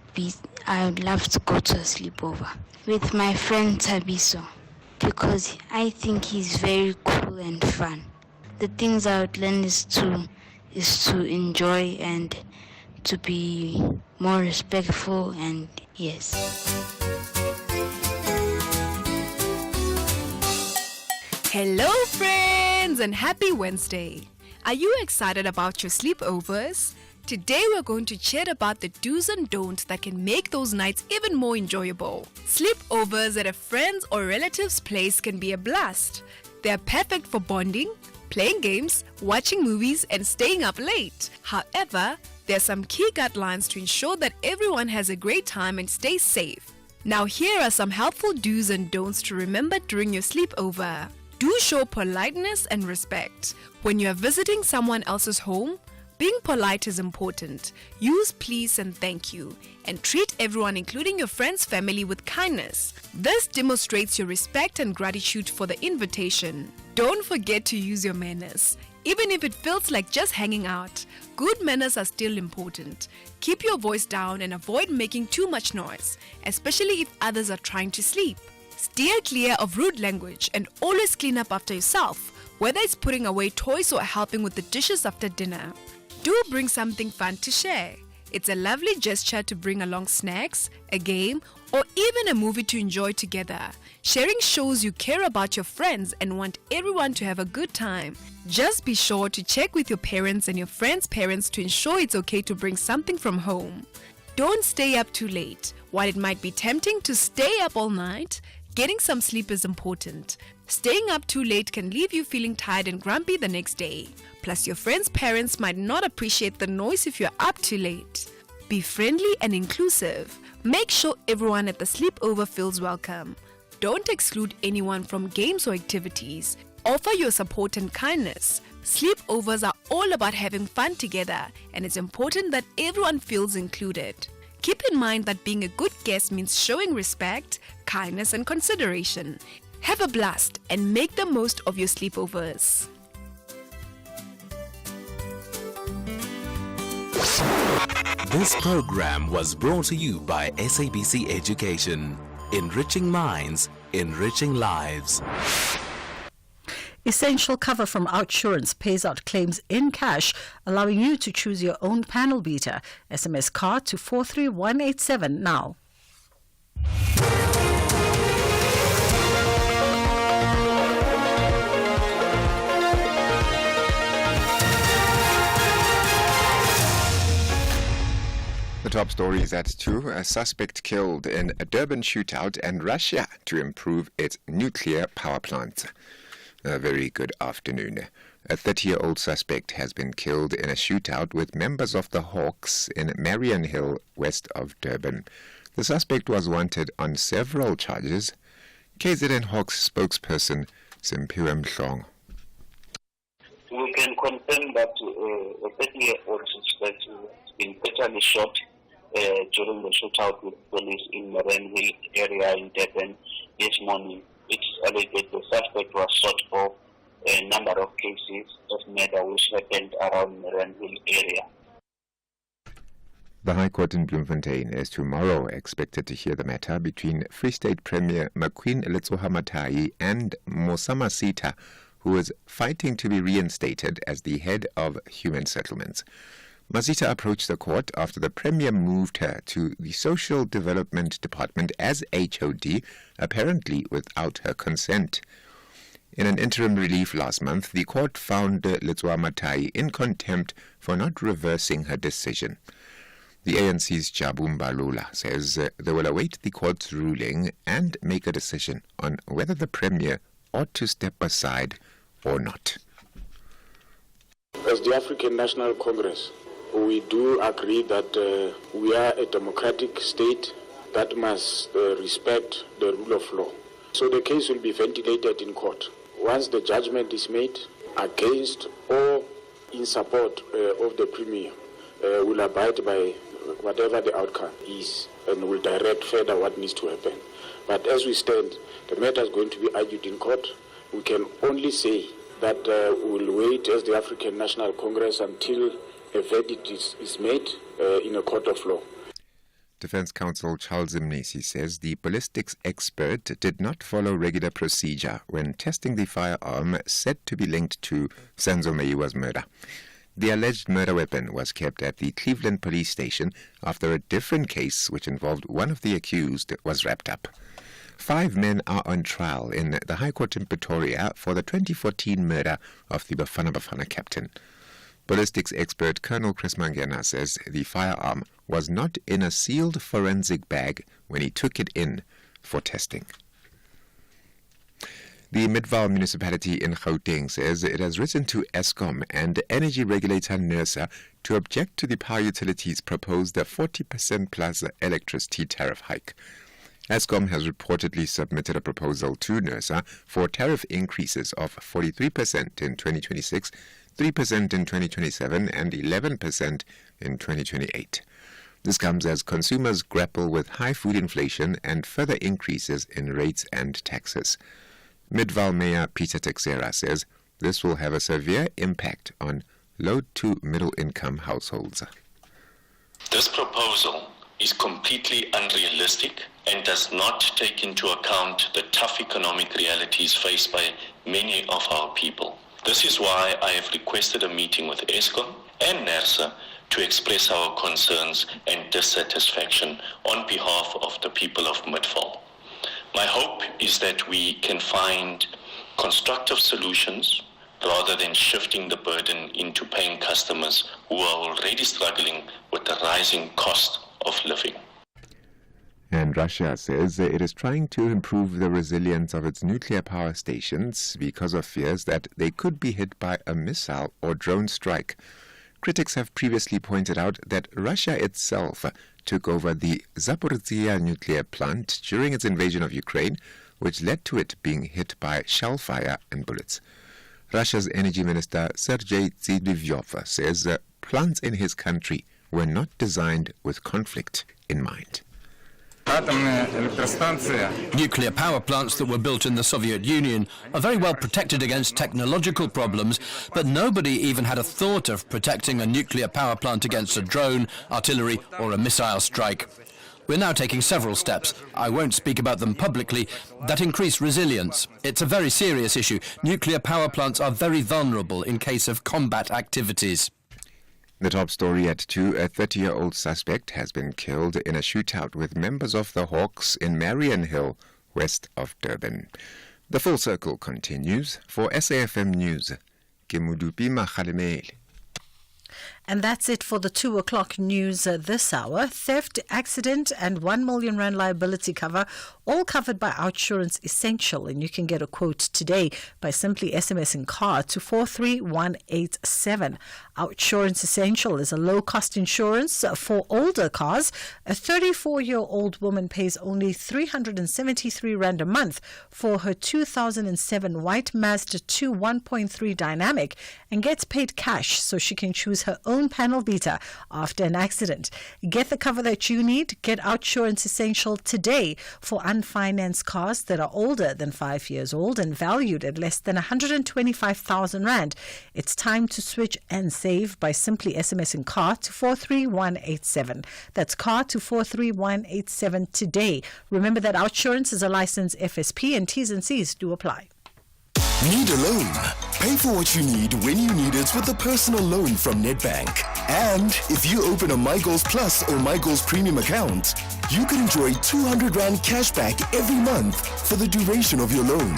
go to a sleepover with my friend Tabiso because I think he's very cool and fun. The things I would learn is to enjoy and to be more respectful and yes. Hello friends and happy Wednesday. Are you excited about your sleepovers? Today we're going to chat about the do's and don'ts that can make those nights even more enjoyable. Sleepovers at a friend's or relative's place can be a blast. They're perfect for bonding, playing games, watching movies and staying up late. However, there are some key guidelines to ensure that everyone has a great time and stays safe. Now here are some helpful do's and don'ts to remember during your sleepover. Do show politeness and respect. When you are visiting someone else's home, being polite is important. Use please and thank you, and treat everyone, including your friend's family, with kindness. This demonstrates your respect and gratitude for the invitation. Don't forget to use your manners. Even if it feels like just hanging out, good manners are still important. Keep your voice down and avoid making too much noise, especially if others are trying to sleep. Steer clear of rude language and always clean up after yourself, whether it's putting away toys or helping with the dishes after dinner. Do bring something fun to share. It's a lovely gesture to bring along snacks, a game, or even a movie to enjoy together. Sharing shows you care about your friends and want everyone to have a good time. Just be sure to check with your parents and your friends' parents to ensure it's okay to bring something from home. Don't stay up too late. While it might be tempting to stay up all night, getting some sleep is important. Staying up too late can leave you feeling tired and grumpy the next day. Plus, your friends' parents might not appreciate the noise if you're up too late. Be friendly and inclusive. Make sure everyone at the sleepover feels welcome. Don't exclude anyone from games or activities. Offer your support and kindness. Sleepovers are all about having fun together, and it's important that everyone feels included. Keep in mind that being a good guest means showing respect, kindness, and consideration. Have a blast and make the most of your sleepovers. This program was brought to you by SABC Education. Enriching minds, enriching lives. Essential cover from Outsurance pays out claims in cash, allowing you to choose your own panel beater. SMS card to 43187 now. The top story is at 2. A suspect killed in a Durban shootout, and Russia to improve its nuclear power plant. A very good afternoon. A 30-year-old suspect has been killed in a shootout with members of the Hawks in Marion Hill, west of Durban. The suspect was wanted on several charges. KZN Hawks spokesperson Simpiwe Mhlongo. We can confirm that a 30-year-old suspect has been fatally shot during the shootout with police in Marion Hill area in Durban this morning. It's alleged the suspect was shot for a number of cases of murder which happened around Marion Hill area. The High Court in Bloemfontein is tomorrow expected to hear the matter between Free State Premier Makwin Letsohamatai and Mosama Sita, who is fighting to be reinstated as the head of Human Settlements. Masita approached the court after the Premier moved her to the Social Development Department as HOD, apparently without her consent. In an interim relief last month, the court found Letsohamatai in contempt for not reversing her decision. The ANC's Jabu Mbalula says they will await the court's ruling and make a decision on whether the Premier ought to step aside or not. As the African National Congress, we do agree that we are a democratic state that must respect the rule of law. So the case will be ventilated in court. Once the judgment is made against or in support of the Premier, will abide by whatever the outcome is and will direct further what needs to happen. But as we stand, the matter is going to be argued in court. We can only say that we will wait as the African National Congress until a verdict is made in a court of law. Defense Counsel Charles Mnisi says the ballistics expert did not follow regular procedure when testing the firearm said to be linked to Senzo Meyiwa's murder. The alleged murder weapon was kept at the Cleveland police station after a different case which involved one of the accused was wrapped up. 5 men are on trial in the High Court in Pretoria for the 2014 murder of the Bafana Bafana captain. Ballistics expert Colonel Chris Mangena says the firearm was not in a sealed forensic bag when he took it in for testing. The Midvaal municipality in Gauteng says it has written to Eskom and energy regulator NERSA to object to the power utility's proposed 40% plus electricity tariff hike. Eskom has reportedly submitted a proposal to NERSA for tariff increases of 43% in 2026, 3% in 2027 and 11% in 2028. This comes as consumers grapple with high food inflation and further increases in rates and taxes. Midvaal Mayor Peter Texera says this will have a severe impact on low to middle income households. This proposal is completely unrealistic and does not take into account the tough economic realities faced by many of our people. This is why I have requested a meeting with Eskom and NERSA to express our concerns and dissatisfaction on behalf of the people of Midvaal. My hope is that we can find constructive solutions rather than shifting the burden into paying customers who are already struggling with the rising cost of living. And Russia says it is trying to improve the resilience of its nuclear power stations because of fears that they could be hit by a missile or drone strike. Critics have previously pointed out that Russia itself took over the Zaporizhzhia nuclear plant during its invasion of Ukraine, which led to it being hit by shellfire and bullets. Russia's energy minister Sergei Tsidivyov says plants in his country were not designed with conflict in mind. Nuclear power plants that were built in the Soviet Union are very well protected against technological problems, but nobody even had a thought of protecting a nuclear power plant against a drone, artillery or a missile strike. We're now taking several steps, I won't speak about them publicly, that increase resilience. It's a very serious issue. Nuclear power plants are very vulnerable in case of combat activities. The top story at 2, a 30-year-old suspect has been killed in a shootout with members of the Hawks in Marion Hill, west of Durban. The Full Circle continues. For SAFM News, Kimudupi Makhalemele. And that's it for the 2 o'clock news this hour. Theft, accident and 1 million rand liability cover, all covered by Outsurance Essential. And you can get a quote today by simply SMSing car to 43187. Outsurance Essential is a low-cost insurance for older cars. A 34-year-old woman pays only 373 rand a month for her 2007 white Mazda 2 1.3 Dynamic and gets paid cash so she can choose her own panel beater after an accident. Get the cover that you need. Get Outsurance Essential today for unfinanced cars that are older than 5 years old and valued at less than 125,000 rand. It's time to switch and save by simply SMSing car to 43187. That's car to 43187 today. Remember that Outsurance is a licensed FSP and T's and C's do apply. Need a loan? Pay for what you need when you need it with a personal loan from Nedbank. And if you open a MyGoals Plus or MyGoals Premium account, you can enjoy 200 Rand cashback every month for the duration of your loan.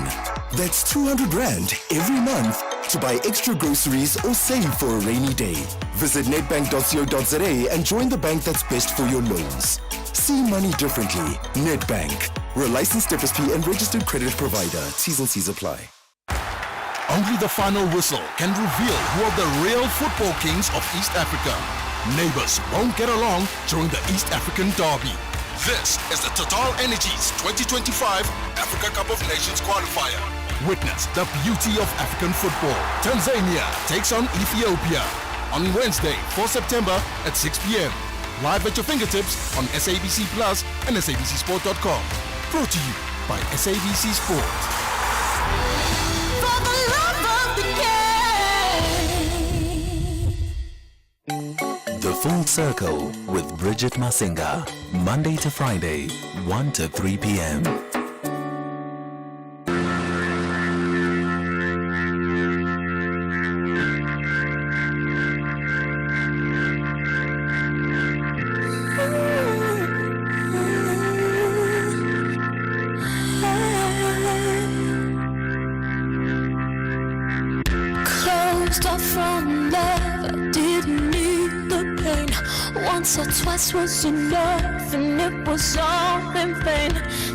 That's 200 Rand every month to buy extra groceries or save for a rainy day. Visit nedbank.co.za and join the bank that's best for your loans. See money differently. Nedbank. We're a licensed FSP and registered credit provider. T's and C's apply. Only the final whistle can reveal who are the real football kings of East Africa. Neighbors won't get along during the East African Derby. This is the Total Energies 2025 Africa Cup of Nations qualifier. Witness the beauty of African football. Tanzania takes on Ethiopia on Wednesday, 4 September at 6 p.m. Live at your fingertips on SABC Plus and SABCSport.com. Brought to you by SABC Sport. The Full Circle with Bridget Masinga. Monday to Friday, 1 to 3 p.m. Closed off from love, I didn't need the pain. Once or twice was enough, and it was all in vain.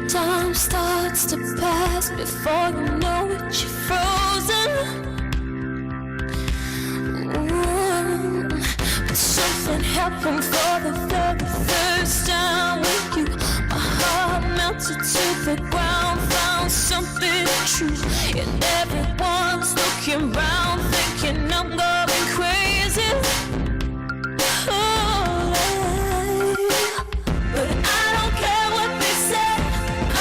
Time starts to pass before you know it, you're frozen. But something happened for the very first time with you. My heart melted to the ground, found something true, and everyone's looking round, thinking I'm going crazy. But I don't care what they say,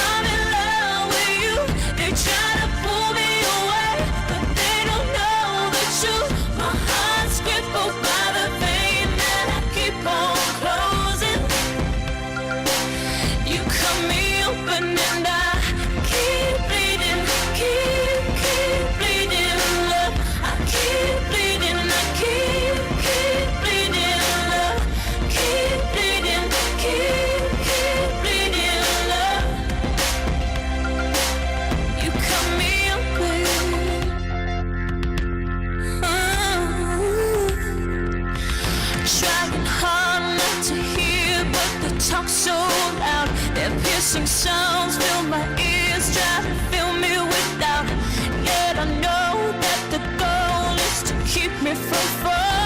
I'm in love with you. They try to pull me away, but they don't know the truth. My heart's crippled by the pain that I keep on closing. You cut me open and I keep bleeding, keep bleeding, love. I keep bleeding, I keep bleeding, love. Keep bleeding, keep bleeding, love. You cut me open. Trying hard not to hear, but the talk's so loud. Their piercing sounds fill my ears, try to fill me with doubt. Yet I know that the goal is to keep me from falling.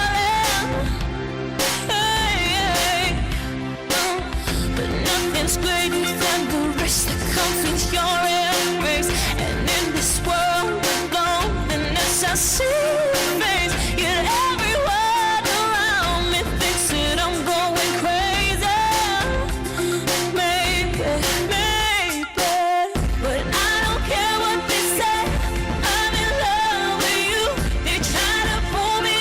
But nothing's greater than the risk that comes with your embrace. And in this world of loneliness, I see your face. Yet everyone around me thinks that I'm going crazy. Maybe, but I don't care what they say. I'm in love with you. They try to pull me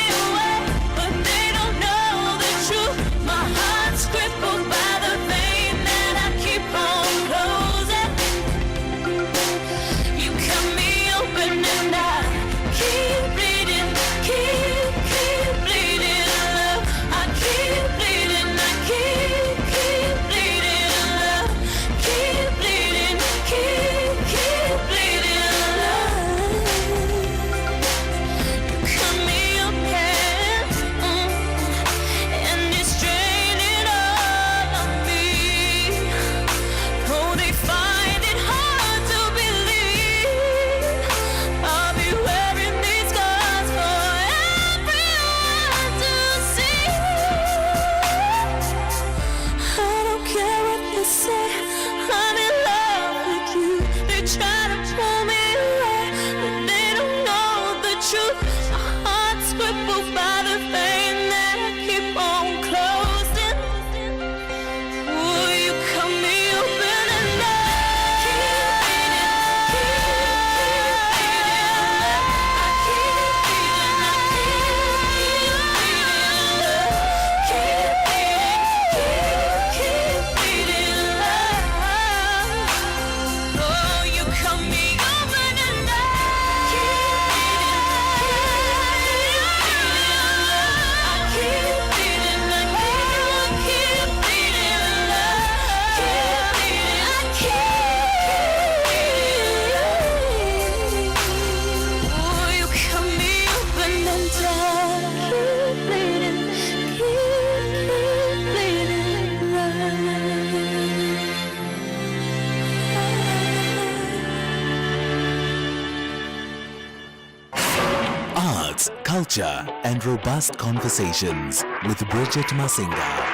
culture, and robust conversations with Bridget Masinga.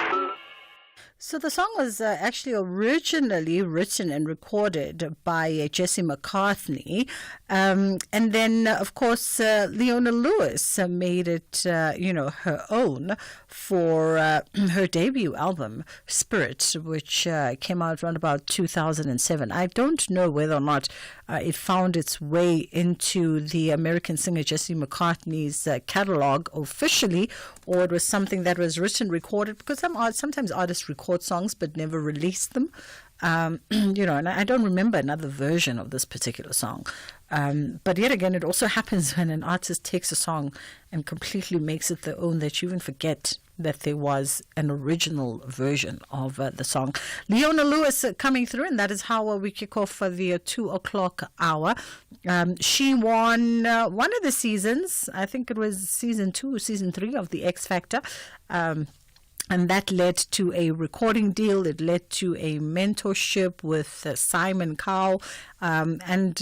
So the song was actually originally written and recorded by Jesse McCartney. And then, of course, Leona Lewis made it, her own for her debut album, Spirit, which came out around about 2007. I don't know whether or not it found its way into the American singer Jesse McCartney's catalog officially, or it was something that was written, recorded, because sometimes artists record songs but never release them. And I don't remember another version of this particular song. But yet again, it also happens when an artist takes a song and completely makes it their own that you even forget that there was an original version of the song. Leona Lewis coming through, and that is how we kick off for the 2 o'clock hour. She won one of the seasons, I think it was season 2 or season 3 of the X Factor. And that led to a recording deal. It led to a mentorship with Simon Cowell, and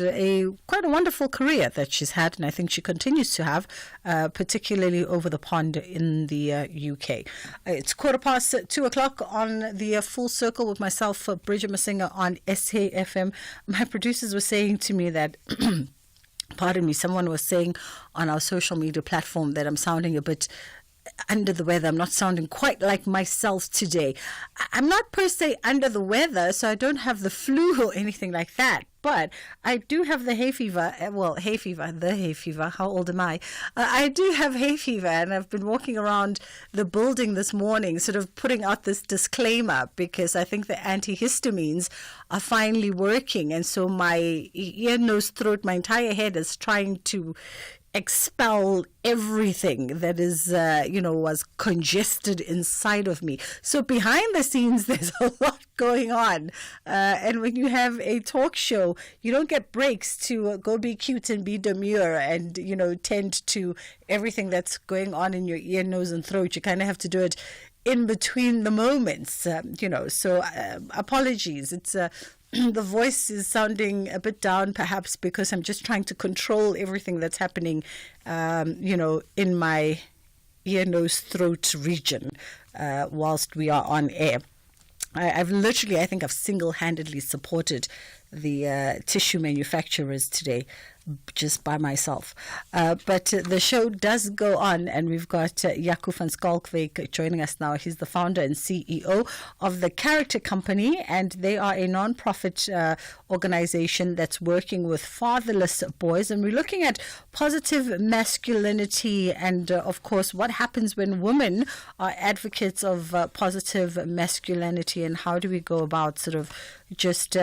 quite a wonderful career that she's had, and I think she continues to have, particularly over the pond in the UK. It's 2 o'clock on the Full Circle with myself, Bridget Masinga, on SAFM. My producers were saying to me that pardon me, someone was saying on our social media platform that I'm sounding a bit under the weather. I'm not sounding quite like myself today. I'm not per se under the weather, so I don't have the flu or anything like that. But I do have the hay fever. The hay fever. How old am I? I do have hay fever, and I've been walking around the building this morning sort of putting out this disclaimer because I think the antihistamines are finally working. And so my ear, nose, throat, my entire head is trying to expel everything that is, was congested inside of me. So behind the scenes, there's a lot going on. And when you have a talk show, you don't get breaks to go be cute and be demure and, tend to everything that's going on in your ear, nose, and throat. You kind of have to do it in between the moments, So apologies. It's the voice is sounding a bit down, perhaps because I'm just trying to control everything that's happening, in my ear, nose, throat region whilst we are on air. I've literally, I think I've single-handedly supported the tissue manufacturers today just by myself. But the show does go on, and we've got Jaco van Schalkwyk joining us now. He's the founder and CEO of the Character Company, and they are a non-profit organization that's working with fatherless boys. And we're looking at positive masculinity and, of course, what happens when women are advocates of positive masculinity, and how do we go about sort of just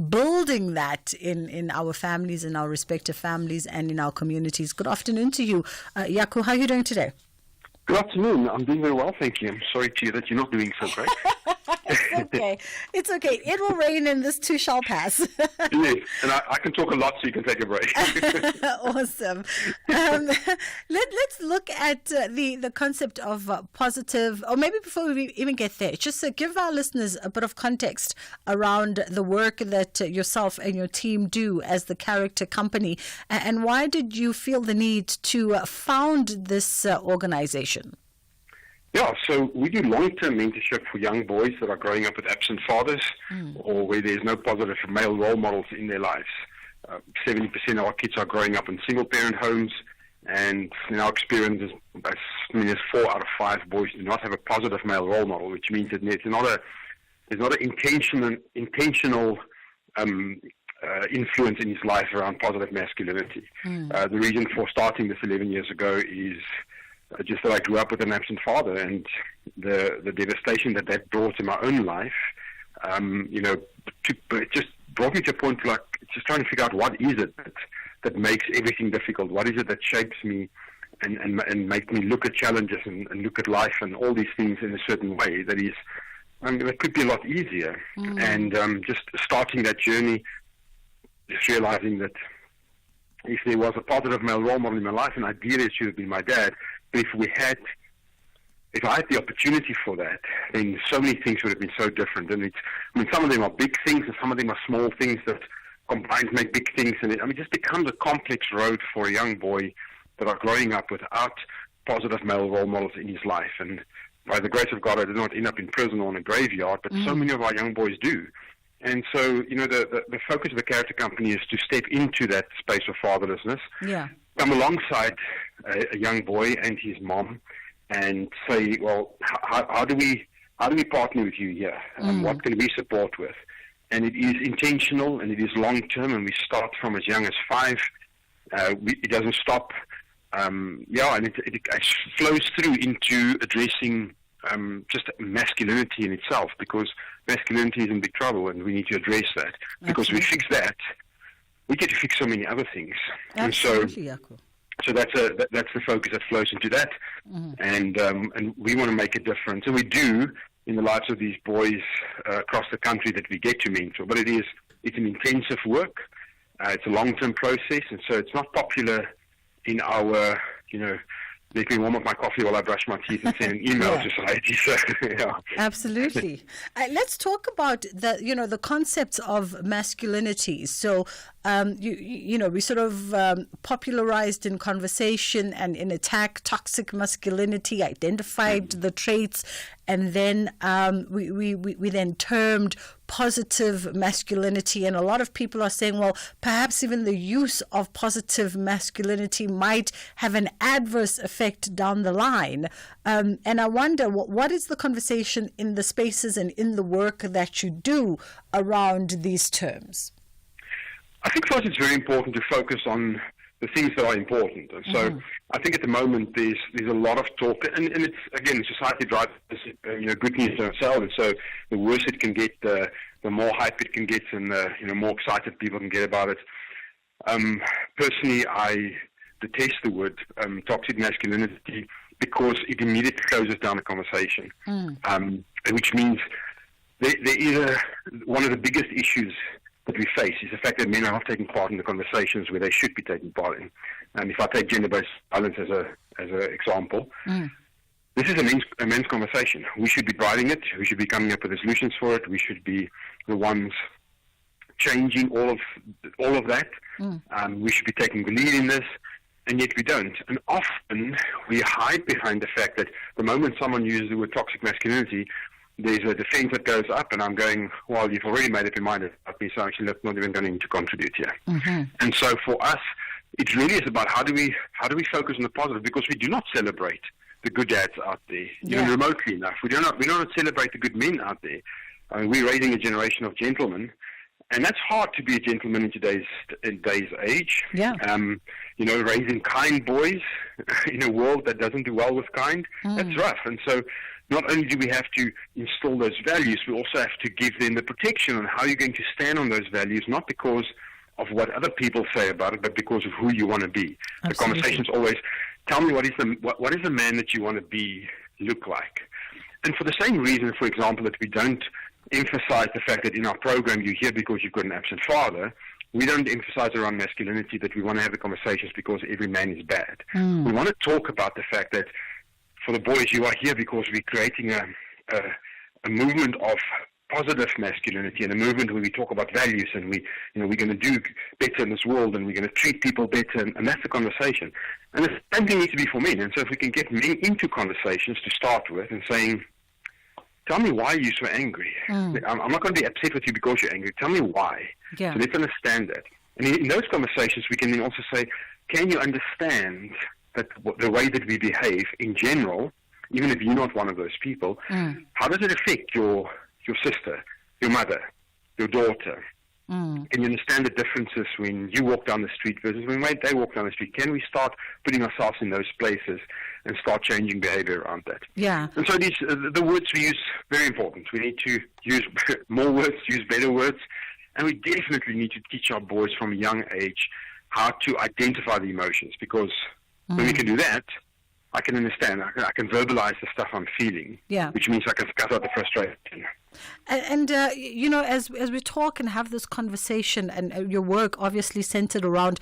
building that in our families, in our respective families, and in our communities. Good afternoon to you. Jaco, how are you doing today? Good afternoon. I'm doing very well, thank you. I'm sorry to hear that you're not doing so great. It's okay. It's okay. It will rain and this too shall pass. Yes, and I can talk a lot, so you can take a break. Awesome. Let's look at the concept of positive, or maybe before we even get there, just give our listeners a bit of context around the work that yourself and your team do as the Character Company, and why did you feel the need to found this organization? Yeah, so we do long-term mentorship for young boys that are growing up with absent fathers or where there's no positive male role models in their lives. 70% of our kids are growing up in single-parent homes, and in our experience, as many as 4 out of 5 boys do not have a positive male role model, which means that there's not an intentional influence in his life around positive masculinity. The reason for starting this 11 years ago is just that I grew up with an absent father, and the devastation that brought in my own life, it just brought me to a point like just trying to figure out what is it that makes everything difficult. What is it that shapes me and make me look at challenges and look at life and all these things in a certain way that is, it could be a lot easier. And just starting that journey, just realizing that if there was a positive male role model in my life, and ideally it should have been my dad, but if I had the opportunity for that, then so many things would have been so different. And some of them are big things, and some of them are small things that combined make big things. And it just becomes a complex road for a young boy that are growing up without positive male role models in his life. And by the grace of God, I did not end up in prison or in a graveyard, but so many of our young boys do. And so, the focus of the Character Company is to step into that space of fatherlessness, come alongside a young boy and his mom, and say, well, how do we partner with you here? What can we support with? And it is intentional and it is long term, and we start from as young as 5. It doesn't stop. And it flows through into addressing just masculinity in itself, because masculinity is in big trouble, and we need to address that. Because we fix that, we get to fix so many other things. Absolutely, and so that's the focus that flows into that, and we want to make a difference, and we do in the lives of these boys across the country that we get to mentor. But it's an intensive work. It's a long-term process, and so it's not popular in our, let me warm up my coffee while I brush my teeth and send an email society. So, Absolutely. Let's talk about the concepts of masculinity. So, we sort of popularized in conversation and in attack toxic masculinity, identified the traits, and then we then termed positive masculinity. And a lot of people are saying, well, perhaps even the use of positive masculinity might have an adverse effect down the line. And I wonder, what is the conversation in the spaces and in the work that you do around these terms? I think for us it's very important to focus on the things that are important. And so I think at the moment there's a lot of talk, and it's, again, society drives good news to itself, and so the worse it can get, the more hype it can get, and the more excited people can get about it. Personally, I detest the word toxic masculinity because it immediately closes down the conversation, which means there is one of the biggest issues that we face is the fact that men are not taking part in the conversations where they should be taking part in. And if I take gender-based violence as an example, this is a men's conversation. We should be driving it. We should be coming up with solutions for it. We should be the ones changing all of that. We should be taking the lead in this, and yet we don't. And often we hide behind the fact that the moment someone uses the word toxic masculinity, there's a defense that goes up, and I'm going, well, you've already made up your mind about me, so actually that's not even going to contribute here. And so for us, it really is about how do we focus on the positive, because we do not celebrate the good dads out there, even remotely enough. We do not celebrate the good men out there. I mean, we're raising a generation of gentlemen, and that's hard to be a gentleman in today's age. Raising kind boys in a world that doesn't do well with kind, that's rough. And so not only do we have to install those values, we also have to give them the protection on how you're going to stand on those values, not because of what other people say about it, but because of who you want to be. Absolutely. The conversation's always, tell me what is the man that you want to be look like? And for the same reason, for example, that we don't emphasize the fact that in our program you're here because you've got an absent father, we don't emphasize around masculinity that we want to have the conversations because every man is bad. We want to talk about the fact that for the boys, you are here because we're creating a movement of positive masculinity, and a movement where we talk about values, and we're going to do better in this world, and we're going to treat people better, and that's the conversation. And the same thing needs to be for men. And so if we can get men into conversations to start with and saying, tell me why you're so angry. I'm not going to be upset with you because you're angry. Tell me why. So let's understand that. And in those conversations, we can then also say, can you understand that the way that we behave in general, even if you're not one of those people, how does it affect your sister, your mother, your daughter? Can you understand the differences when you walk down the street versus when they walk down the street? Can we start putting ourselves in those places and start changing behavior around that? And so the words we use, very important. We need to use more words, use better words, and we definitely need to teach our boys from a young age how to identify the emotions, because when we can do that, I can understand, I can verbalize the stuff I'm feeling, which means I can cut out the frustration. And as we talk and have this conversation, and your work obviously centered around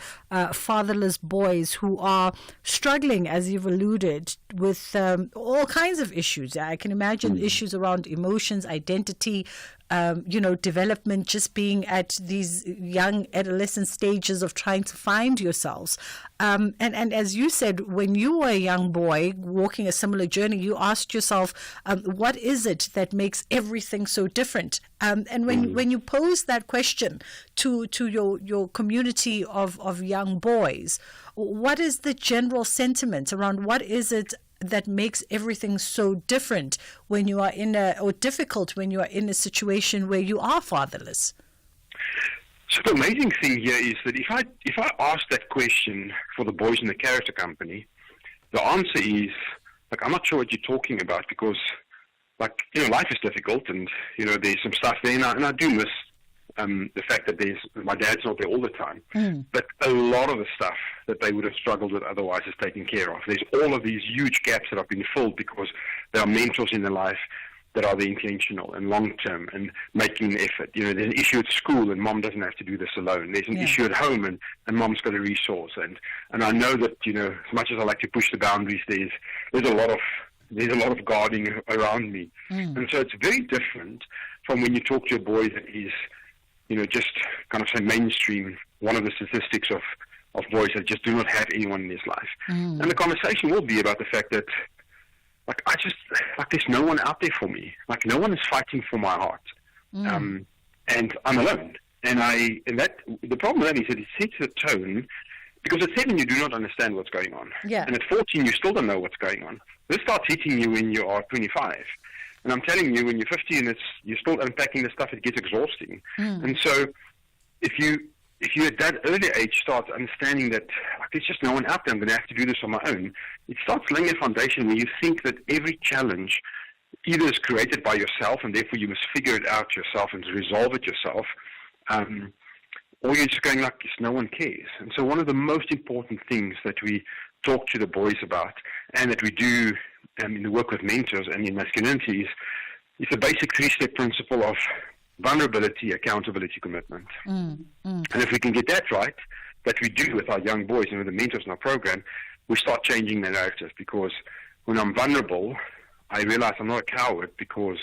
fatherless boys who are struggling, as you've alluded, with all kinds of issues. I can imagine issues around emotions, identity, development, just being at these young adolescent stages of trying to find yourselves. And as you said, when you were a young boy walking a similar journey, you asked yourself, what is it that makes everything so different? And when you pose that question to your community of young boys, what is the general sentiment around what is it that makes everything so different when you are or difficult when you are in a situation where you are fatherless? So the amazing thing here is that if I ask that question for the boys in the character company, the answer is, I'm not sure what you're talking about, because, life is difficult, and, there's some stuff there, and I do miss the fact that my dad's not there all the time. But a lot of the stuff that they would have struggled with otherwise is taken care of. There's all of these huge gaps that have been filled because there are mentors in their life that are the intentional and long-term and making an effort. There's an issue at school and mom doesn't have to do this alone. There's an issue at home and mom's got a resource. And I know that, as much as I like to push the boundaries, there's a lot of guarding around me. And so it's very different from when you talk to a boy that is, just kind of say mainstream, one of the statistics of boys that just do not have anyone in his life. And the conversation will be about the fact that, there's no one out there for me. No one is fighting for my heart. And I'm alone. And the problem with that is that it sets the tone, because at 7 you do not understand what's going on. Yeah. And at 14 you still don't know what's going on. This starts hitting you when you are 25. And I'm telling you, when you're 50 and you're still unpacking the stuff, it gets exhausting. And so if you at that early age start understanding that there's just no one out there, I'm going to have to do this on my own, it starts laying a foundation where you think that every challenge either is created by yourself and therefore you must figure it out yourself and resolve it yourself, or you're just going no one cares. And so one of the most important things that we talk to the boys about, and that we do in the work with mentors and in masculinity, is the basic 3-step principle of vulnerability, accountability, commitment. And if we can get that right, that we do with our young boys and with the mentors in our program, we start changing the narrative, because when I'm vulnerable, I realize I'm not a coward because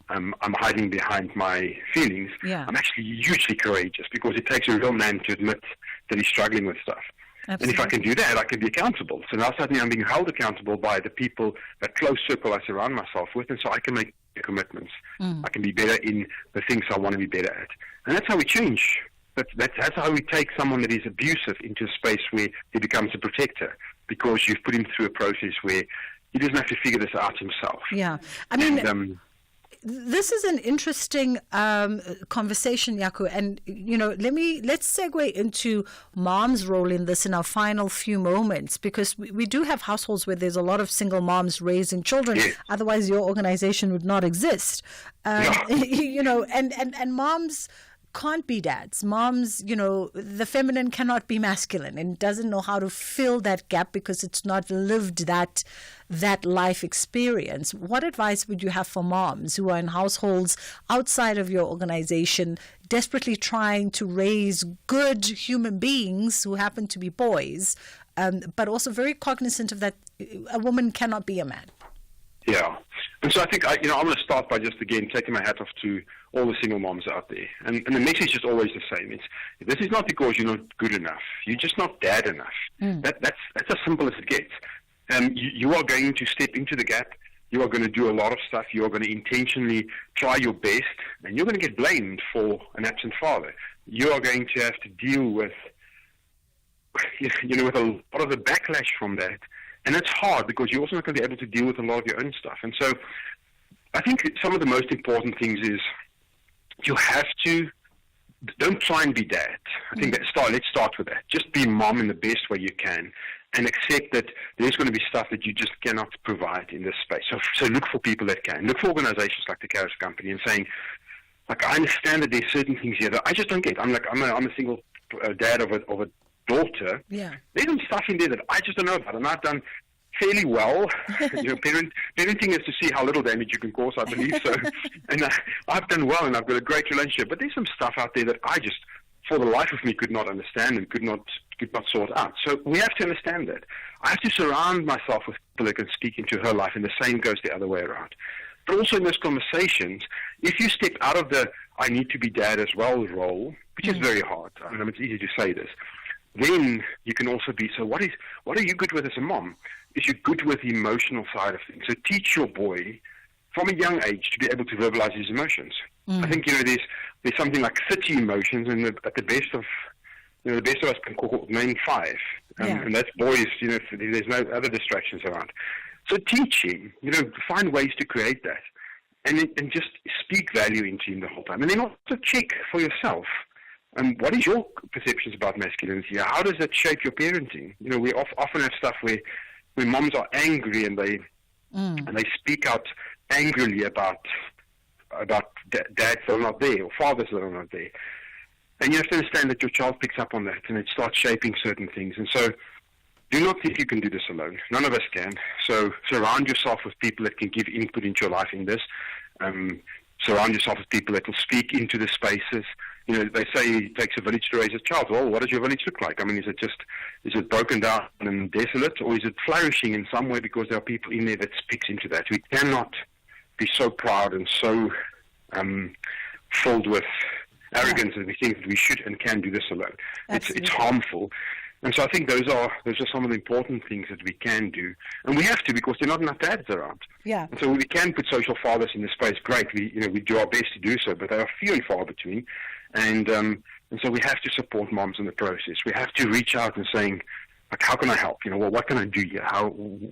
I'm hiding behind my feelings. I'm actually hugely courageous, because it takes a real man to admit that he's struggling with stuff. Absolutely. And if I can do that, I can be accountable. So now suddenly I'm being held accountable by the people, that close circle I surround myself with, and so I can make commitments. I can be better in the things I want to be better at. And that's how we change. That's how we take someone that is abusive into a space where he becomes a protector, because you've put him through a process where he doesn't have to figure this out himself. Yeah. I mean... this is an interesting conversation, Yaku, and let's segue into mom's role in this in our final few moments, because we do have households where there's a lot of single moms raising children. Otherwise, your organization would not exist. And moms can't be dads. Moms, the feminine cannot be masculine and doesn't know how to fill that gap because it's not lived that life experience. What advice would you have for moms who are in households outside of your organization, desperately trying to raise good human beings who happen to be boys, but also very cognizant of that a woman cannot be a man? Yeah. And so I think, I'm going to start by just, again, taking my hat off to all the single moms out there. And the message is always the same. This is not because you're not good enough. You're just not dad enough. That's as simple as it gets. You are going to step into the gap. You are going to do a lot of stuff. You are going to intentionally try your best. And you're going to get blamed for an absent father. You are going to have to deal with, with a lot of the backlash from that. And that's hard, because you're also not going to be able to deal with a lot of your own stuff. And so I think some of the most important things is you have to, don't try and be dad. I think let's start with that. Just be mom in the best way you can, and accept that there's going to be stuff that you just cannot provide in this space. So look for people that can. Look for organizations like the Carriage Company and saying, I understand that there's certain things here that I just don't get. I'm a single dad of a daughter. Yeah. There's some stuff in there that I just don't know about, and I've done fairly well. Parenting is to see how little damage you can cause, I believe. So, and I've done well, and I've got a great relationship. But there's some stuff out there that I just, for the life of me, could not understand and could not sort out. So we have to understand that. I have to surround myself with people that can speak into her life, and the same goes the other way around. But also in those conversations, if you step out of the I need to be dad as well role, which is very hard. I mean, it's easy to say this. Then you can also be, so what are you good with as a mom? Is you good with the emotional side of things? So teach your boy from a young age to be able to verbalize his emotions. I think, there's something like 30 emotions, and at the best of, the best of us can name 5. And that's boys, there's no other distractions around. So teach him, find ways to create that. And just speak value into him the whole time. And then also check for yourself. What is your perceptions about masculinity? How does that shape your parenting? We often have stuff where moms are angry and they speak out angrily about dads that are not there or fathers that are not there. And you have to understand that your child picks up on that and it starts shaping certain things. And so do not think you can do this alone. None of us can. So surround yourself with people that can give input into your life in this. Surround yourself with people that will speak into the spaces. They say it takes a village to raise a child. Well, what does your village look like? I mean, is it broken down and desolate, or is it flourishing in some way because there are people in there that speaks into that? We cannot be so proud and so filled with arrogance that we think that we should and can do this alone. It's harmful. And so I think those are some of the important things that we can do, and we have to, because there are not enough dads around. Yeah. And so we can put social fathers in the space. Great, we do our best to do so, but they are few and far between. And so we have to support moms in the process. We have to reach out and saying, like, how can I help? What can I do here?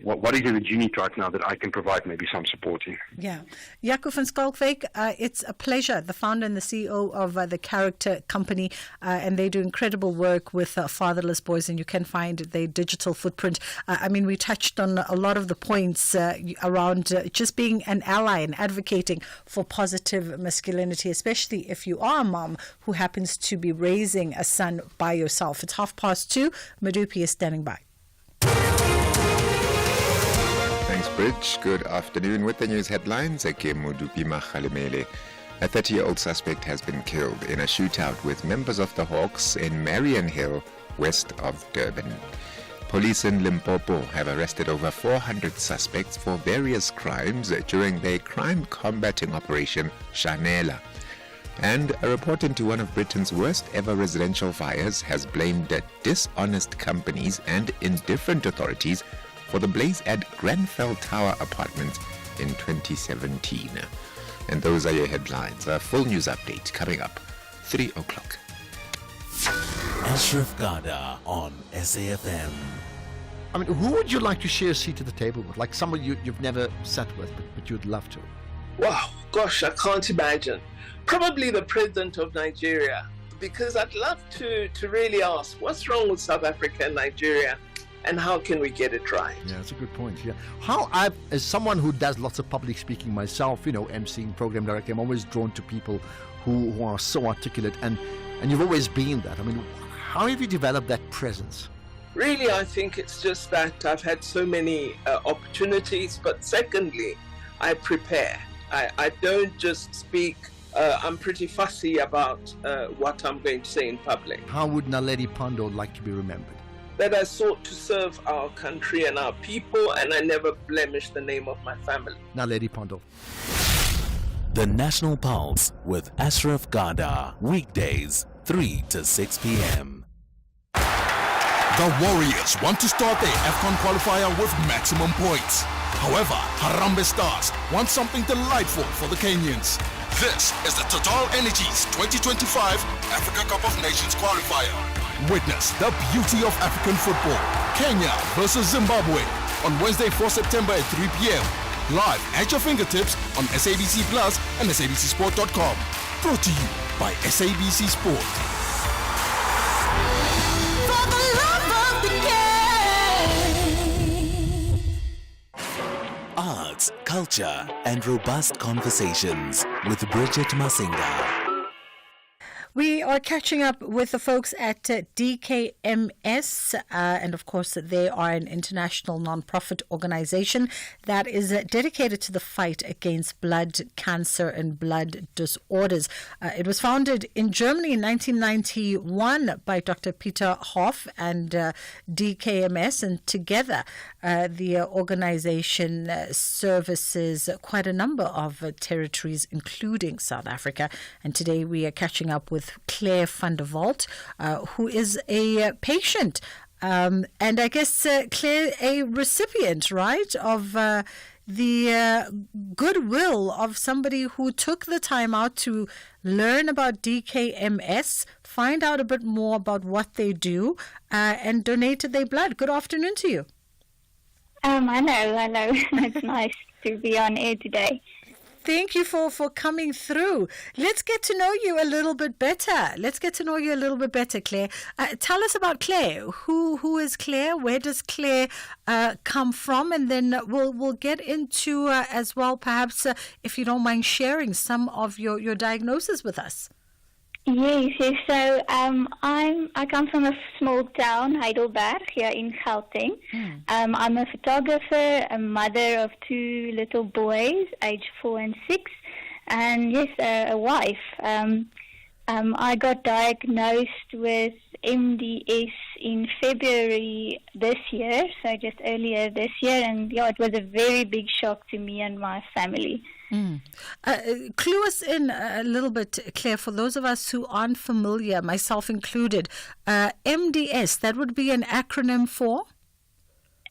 What is it that you need right now that I can provide maybe some support in? Yeah. Jaco van Schalkwyk, it's a pleasure, the founder and the CEO of the Character Company, and they do incredible work with fatherless boys, and you can find their digital footprint. We touched on a lot of the points around just being an ally and advocating for positive masculinity, especially if you are a mom who happens to be raising a son by yourself. It's 2:30. Madupi is standing by. Thanks, Bridge. Good afternoon. With the news headlines, a 30-year-old suspect has been killed in a shootout with members of the Hawks in Marion Hill, west of Durban. Police in Limpopo have arrested over 400 suspects for various crimes during their crime combating operation Shanela. And a report into one of Britain's worst ever residential fires has blamed dishonest companies and indifferent authorities for the blaze at Grenfell Tower apartments in 2017. And those are your headlines. A full news update coming up 3 o'clock. Ashraf Garda on SAFM. Who would you like to share a seat at the table with? Like someone you've never sat with, but you'd love to? Wow, gosh, I can't imagine. Probably the president of Nigeria, because I'd love to really ask, what's wrong with South Africa and Nigeria, and how can we get it right? Yeah, that's a good point. Yeah, as someone who does lots of public speaking myself, emceeing, program directing, I'm always drawn to people who are so articulate, and you've always been that. How have you developed that presence? Really, I think it's just that I've had so many opportunities, but secondly, I prepare. I don't just speak. I'm pretty fussy about what I'm going to say in public. How would Naledi Pandor like to be remembered? That I sought to serve our country and our people, and I never blemished the name of my family. Naledi Pandor. The National Pulse with Ashraf Garda. Weekdays, 3 to 6 p.m. The Warriors want to start their AFCON qualifier with maximum points. However, Harambee Stars want something delightful for the Kenyans. This is the Total Energies 2025 Africa Cup of Nations qualifier. Witness the beauty of African football. Kenya versus Zimbabwe on Wednesday, 4 September at 3 p.m. Live at your fingertips on SABC Plus and SABCSport.com. Brought to you by SABC Sport. Arts, culture, and robust conversations with Bridget Masinga. We are catching up with the folks at DKMS, and of course they are an international non-profit organization that is dedicated to the fight against blood cancer and blood disorders. It was founded in Germany in 1991 by Dr. Peter Hoff and DKMS, and together the organization services quite a number of territories, including South Africa. And today we are catching up with Claire van der Walt, who is a patient, and I guess, Claire, a recipient, right, of the goodwill of somebody who took the time out to learn about DKMS, find out a bit more about what they do, and donated their blood. Good afternoon to you. Hello. It's nice to be on air today. Thank you for coming through. Let's get to know you a little bit better. Claire. Tell us about Claire. Who is Claire? Where does Claire come from? And then we'll get into as well, perhaps, if you don't mind sharing some of your diagnosis with us. Yes. So I come from a small town, Heidelberg, here in Gauteng. I'm a photographer, a mother of 2 little boys, aged 4 and 6, and yes, a wife. I got diagnosed with MDS in February this year, so just earlier this year, and it was a very big shock to me and my family. Clue us in a little bit, Claire, for those of us who aren't familiar, myself included. MDS, that would be an acronym for?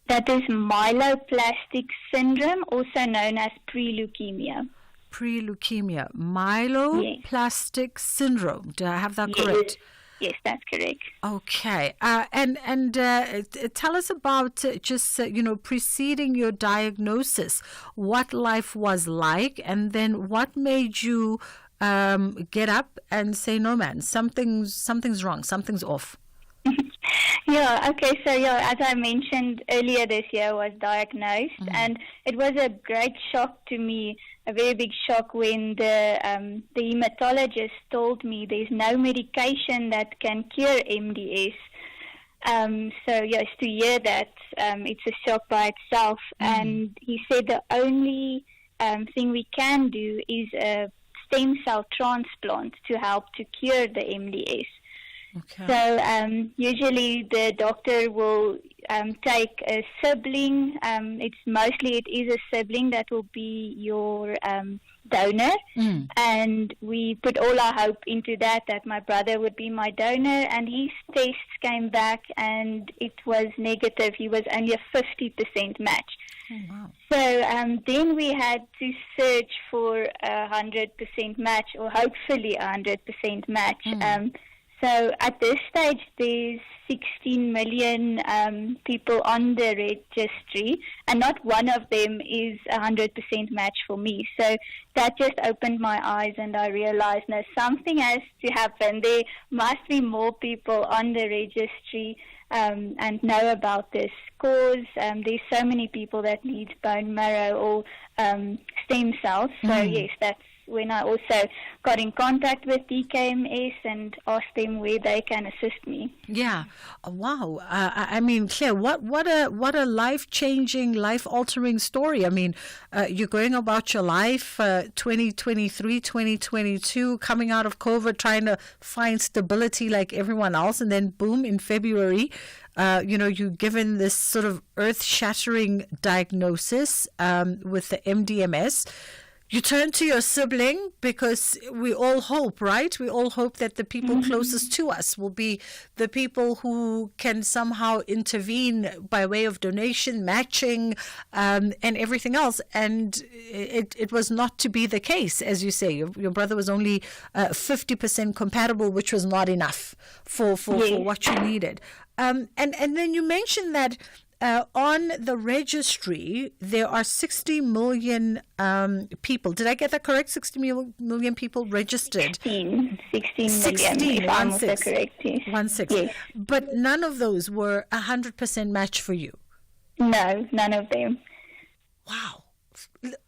That is myeloplastic syndrome, also known as pre-leukemia. Pre-leukemia, myeloplastic syndrome. Do I have that correct? Yes, that's correct. Okay, and tell us about just preceding your diagnosis, what life was like, and then what made you get up and say, no, man, something's wrong, something's off. Okay, so as I mentioned earlier this year, I was diagnosed, and it was a great shock to me, a very big shock when the hematologist told me there's no medication that can cure MDS. So yes, to hear that, it's a shock by itself, and he said the only thing we can do is a stem cell transplant to help to cure the MDS. Okay. So usually the doctor will take a sibling. It is a sibling that will be your donor, and we put all our hope into that my brother would be my donor, and his tests came back and it was negative. He was only a 50% match. Oh, wow. So then we had to search for 100% match, or hopefully 100% match. So at this stage, there's 16 million people on the registry, and not one of them is 100% match for me. So that just opened my eyes, and I realized, no, something has to happen. There must be more people on the registry and know about this cause. There's so many people that need bone marrow or stem cells. So yes, that's when I also got in contact with DKMS and asked them where they can assist me. Yeah, wow. I mean, Claire, what a life-changing, life-altering story. I mean, you're going about your life, 2023, 2022, coming out of COVID, trying to find stability like everyone else, and then boom, in February, you're given this sort of earth-shattering diagnosis with the MDMS. You turn to your sibling, because we all hope, right? We all hope that the people closest to us will be the people who can somehow intervene by way of donation, matching, and everything else. And it was not to be the case, as you say. Your brother was only 50% compatible, which was not enough for what you needed. And then you mentioned that on the registry, there are 60 million people. Did I get that correct? 60 million people registered? 16 million, 16, if I'm also correct. Yes. 16. Yes. But none of those were 100% match for you? No, none of them. Wow.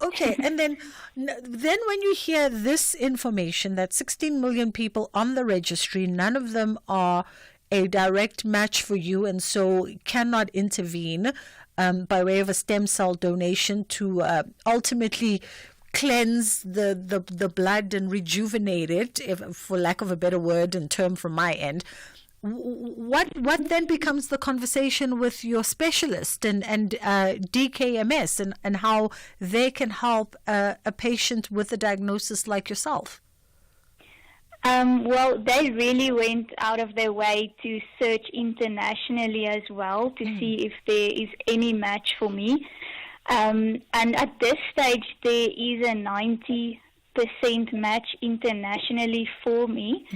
Okay, and then when you hear this information that 16 million people on the registry, none of them are a direct match for you and so cannot intervene by way of a stem cell donation to ultimately cleanse the blood and rejuvenate it, for lack of a better word and term from my end. What then becomes the conversation with your specialist and DKMS and how they can help a patient with a diagnosis like yourself? Well, they really went out of their way to search internationally as well to see if there is any match for me. And at this stage, there is a 90% match internationally for me,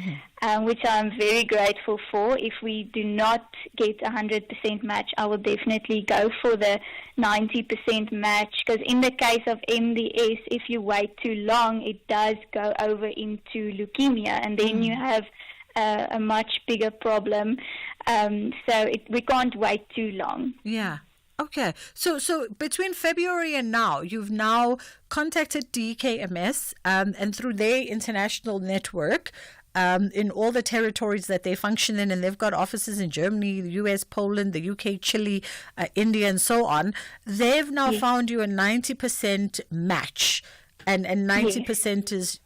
which I'm very grateful for. If we do not get 100% match, I will definitely go for the 90% match, because in the case of MDS, if you wait too long, it does go over into leukemia, and then you have a much bigger problem. We can't wait too long. Yeah. Okay, so between February and now, you've now contacted DKMS and through their international network in all the territories that they function in, and they've got offices in Germany, the US, Poland, the UK, Chile, India, and so on. They've now found you a 90% match, and 90% is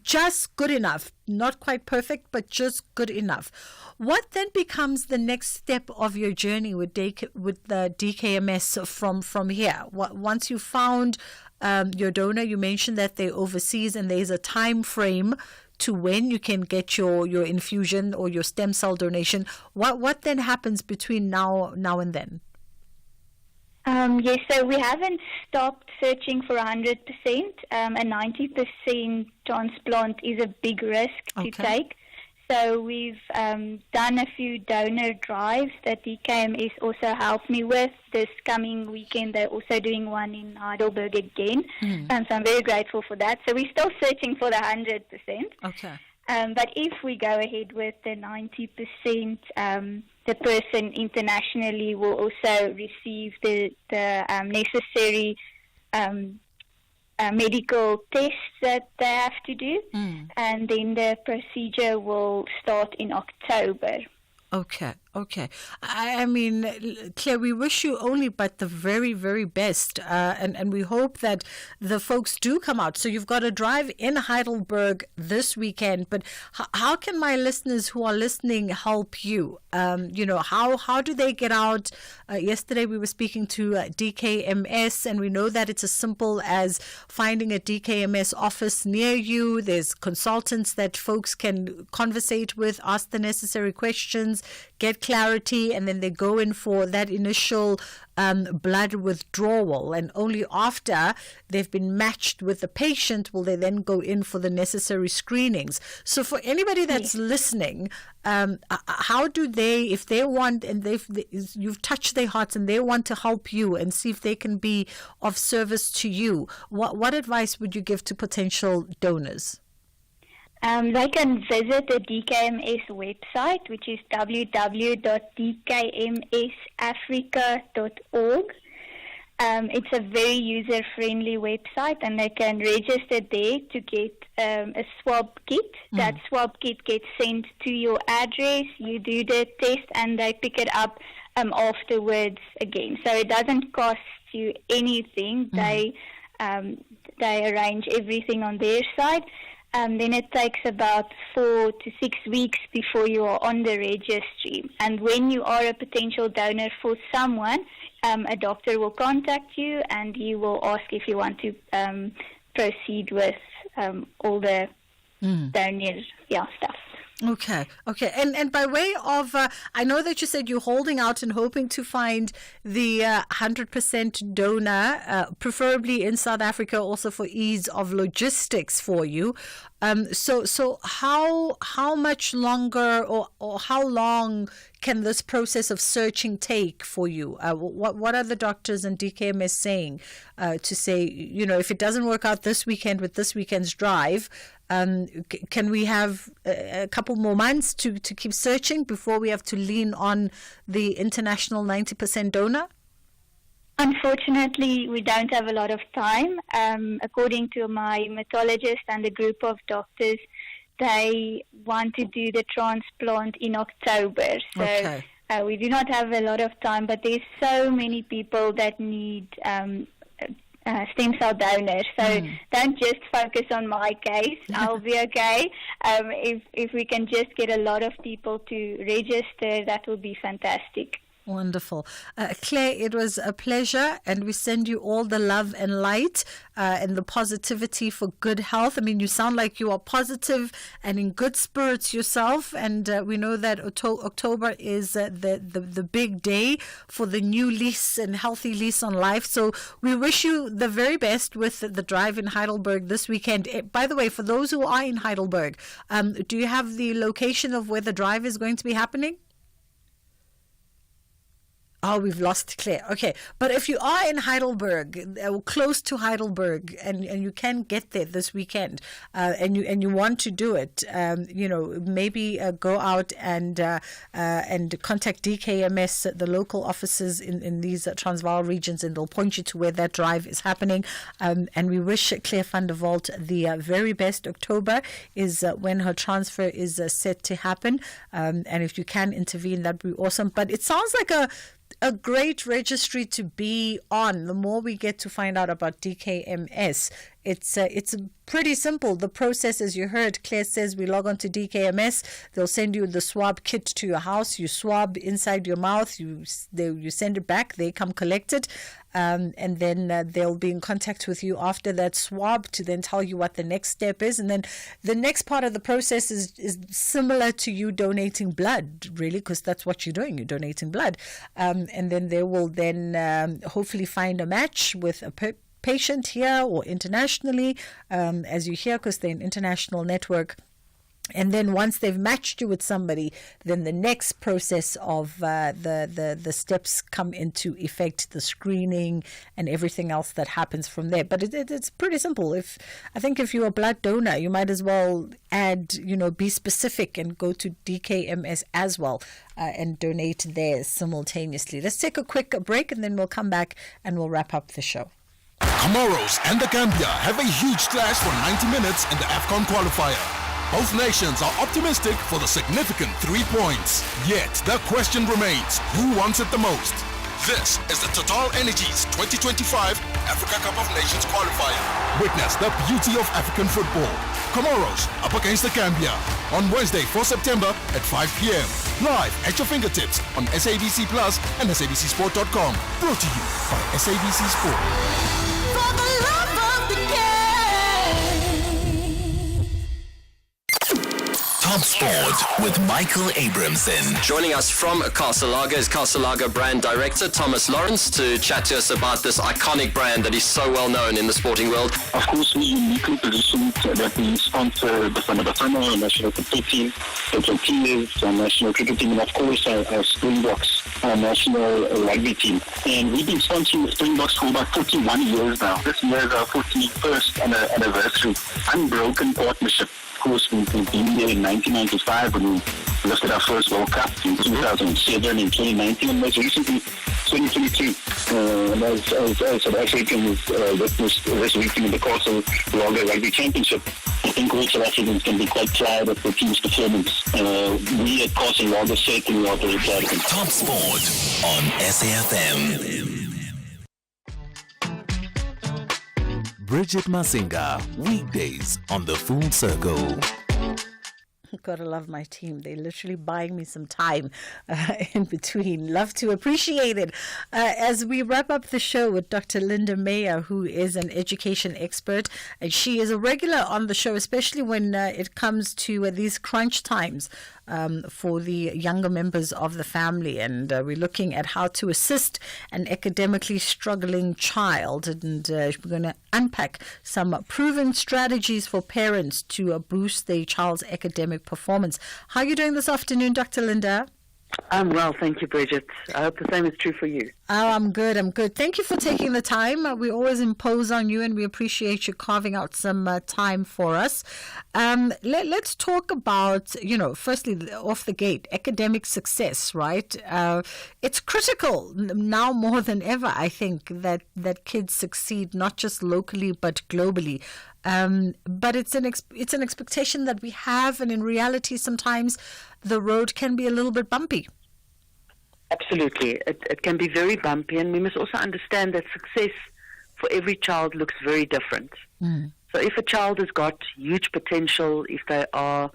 just good enough, not quite perfect, but just good enough. What then becomes the next step of your journey with the DKMS from here? Once you found your donor, you mentioned that they're overseas and there's a time frame to when you can get your infusion or your stem cell donation. What then happens between now and then? Yes, so we haven't stopped searching for 100%. A 90% transplant is a big risk to take. So we've done a few donor drives that DKMS also helped me with. This coming weekend, they're also doing one in Heidelberg again. So I'm very grateful for that. So we're still searching for the 100%. Okay. But if we go ahead with the 90%, the person internationally will also receive the necessary medical tests that they have to do, and then the procedure will start in October. Okay. I mean, Claire, we wish you only but the very, very best. And we hope that the folks do come out. So you've got a drive in Heidelberg this weekend. But how can my listeners who are listening help you? How do they get out? Yesterday we were speaking to DKMS, and we know that it's as simple as finding a DKMS office near you. There's consultants that folks can conversate with, ask the necessary questions, get clarity, and then they go in for that initial blood withdrawal, and only after they've been matched with the patient will they then go in for the necessary screenings. So for anybody that's listening, how do they, if they want, and you've touched their hearts and they want to help you and see if they can be of service to you, what advice would you give to potential donors? They can visit the DKMS website, which is www.dkmsafrica.org. It's a very user-friendly website, and they can register there to get a swab kit. That swab kit gets sent to your address. You do the test, and they pick it up afterwards again. So it doesn't cost you anything. They arrange everything on their side. Then it takes about 4 to 6 weeks before you are on the registry. And when you are a potential donor for someone, a doctor will contact you and he will ask if you want to proceed with all the donor stuff. Okay. And by way of, I know that you said you're holding out and hoping to find the 100% donor, preferably in South Africa, also for ease of logistics for you. So how much longer or how long can this process of searching take for you? What are the doctors and DKMS saying to say, if it doesn't work out this weekend with this weekend's drive, can we have a couple more months to keep searching before we have to lean on the international 90% donor? Unfortunately, we don't have a lot of time. According to my hematologist and a group of doctors, they want to do the transplant in October. So Okay. we do not have a lot of time, but there's so many people that need stem cell donors. So don't just focus on my case. I'll be okay. If we can just get a lot of people to register, that will be fantastic. Wonderful. Claire, it was a pleasure, and we send you all the love and light and the positivity for good health. I mean, you sound like you are positive and in good spirits yourself, and we know that October is the big day for the new lease and healthy lease on life. So we wish you the very best with the drive in Heidelberg this weekend. By the way, for those who are in Heidelberg, do you have the location of where the drive is going to be happening? Oh, we've lost Claire. Okay. But if you are in Heidelberg, or close to Heidelberg, and you can get there this weekend, and you want to do it, maybe go out and contact DKMS, the local offices in these Transvaal regions, and they'll point you to where that drive is happening. And we wish Claire van der Walt the very best. October is when her transfer is set to happen. And if you can intervene, that'd be awesome. But it sounds like a great registry to be on. The more we get to find out about DKMS, it's pretty simple. The process, as you heard, Claire says, we log on to DKMS. They'll send you the swab kit to your house. You swab inside your mouth. You send it back. They come collect it. And then they'll be in contact with you after that swab to then tell you what the next step is. And then the next part of the process is similar to you donating blood, really, because that's what you're doing. You're donating blood. And then they will then hopefully find a match with a patient here or internationally, as you hear, because they're an international network. And then once they've matched you with somebody, then the next process of the steps come into effect, the screening and everything else that happens from there. But it's pretty simple. I think if you're a blood donor, you might as well add, be specific and go to DKMS as well and donate there simultaneously. Let's take a quick break, and then we'll come back and we'll wrap up the show. Comoros and the Gambia have a huge clash for 90 minutes in the AFCON qualifier. Both nations are optimistic for the significant 3 points. Yet, the question remains, who wants it the most? This is the Total Energies 2025 Africa Cup of Nations qualifier. Witness the beauty of African football. Comoros up against the Gambia on Wednesday, 4 September at 5 p.m. Live at your fingertips on SABC Plus and SABCSport.com. Brought to you by SABC Sport. For the love of the game. Top Sport with Michael Abramson. Joining us from Castle Lager is Castle Lager Brand Director Thomas Lawrence to chat to us about this iconic brand that is so well known in the sporting world. Of course, we uniquely positioned that we sponsor the Bafana Bafana, our national football team, the Proteas, our national cricket team, and of course our Springboks, our national rugby team. And we've been sponsoring the Springboks for about 41 years now. This year is our 41st anniversary. Unbroken partnership. Of course, we've been there in 1995 when we lifted our first World Cup, in 2007, in 2019, and most recently 2022. And as South Africans witnessed this weekend in the Castle Lager Rugby Championship, I think all South Africans can be quite proud of the team's performance. We at Castle Lager certainly are very proud of it. Top Sport on SAFM. Bridget Masinga, weekdays on the Full Circle. Gotta love my team. They're literally buying me some time in between. Love to appreciate it. As we wrap up the show with Dr. Linda Meyer, who is an education expert, and she is a regular on the show, especially when it comes to these crunch times for the younger members of the family. And we're looking at how to assist an academically struggling child. And we're going to unpack some proven strategies for parents to boost their child's academic performance. How are you doing this afternoon, Dr. Linda? I'm well, thank you, Bridget. I hope the same is true for you. Oh, I'm good. Thank you for taking the time. We always impose on you, and we appreciate you carving out some time for us. Let's talk about, firstly, off the gate, academic success, right? It's critical now more than ever, I think, that kids succeed not just locally but globally. But it's an expectation that we have, and in reality, sometimes the road can be a little bit bumpy. Absolutely. It can be very bumpy, and we must also understand that success for every child looks very different. So if a child has got huge potential, if they've got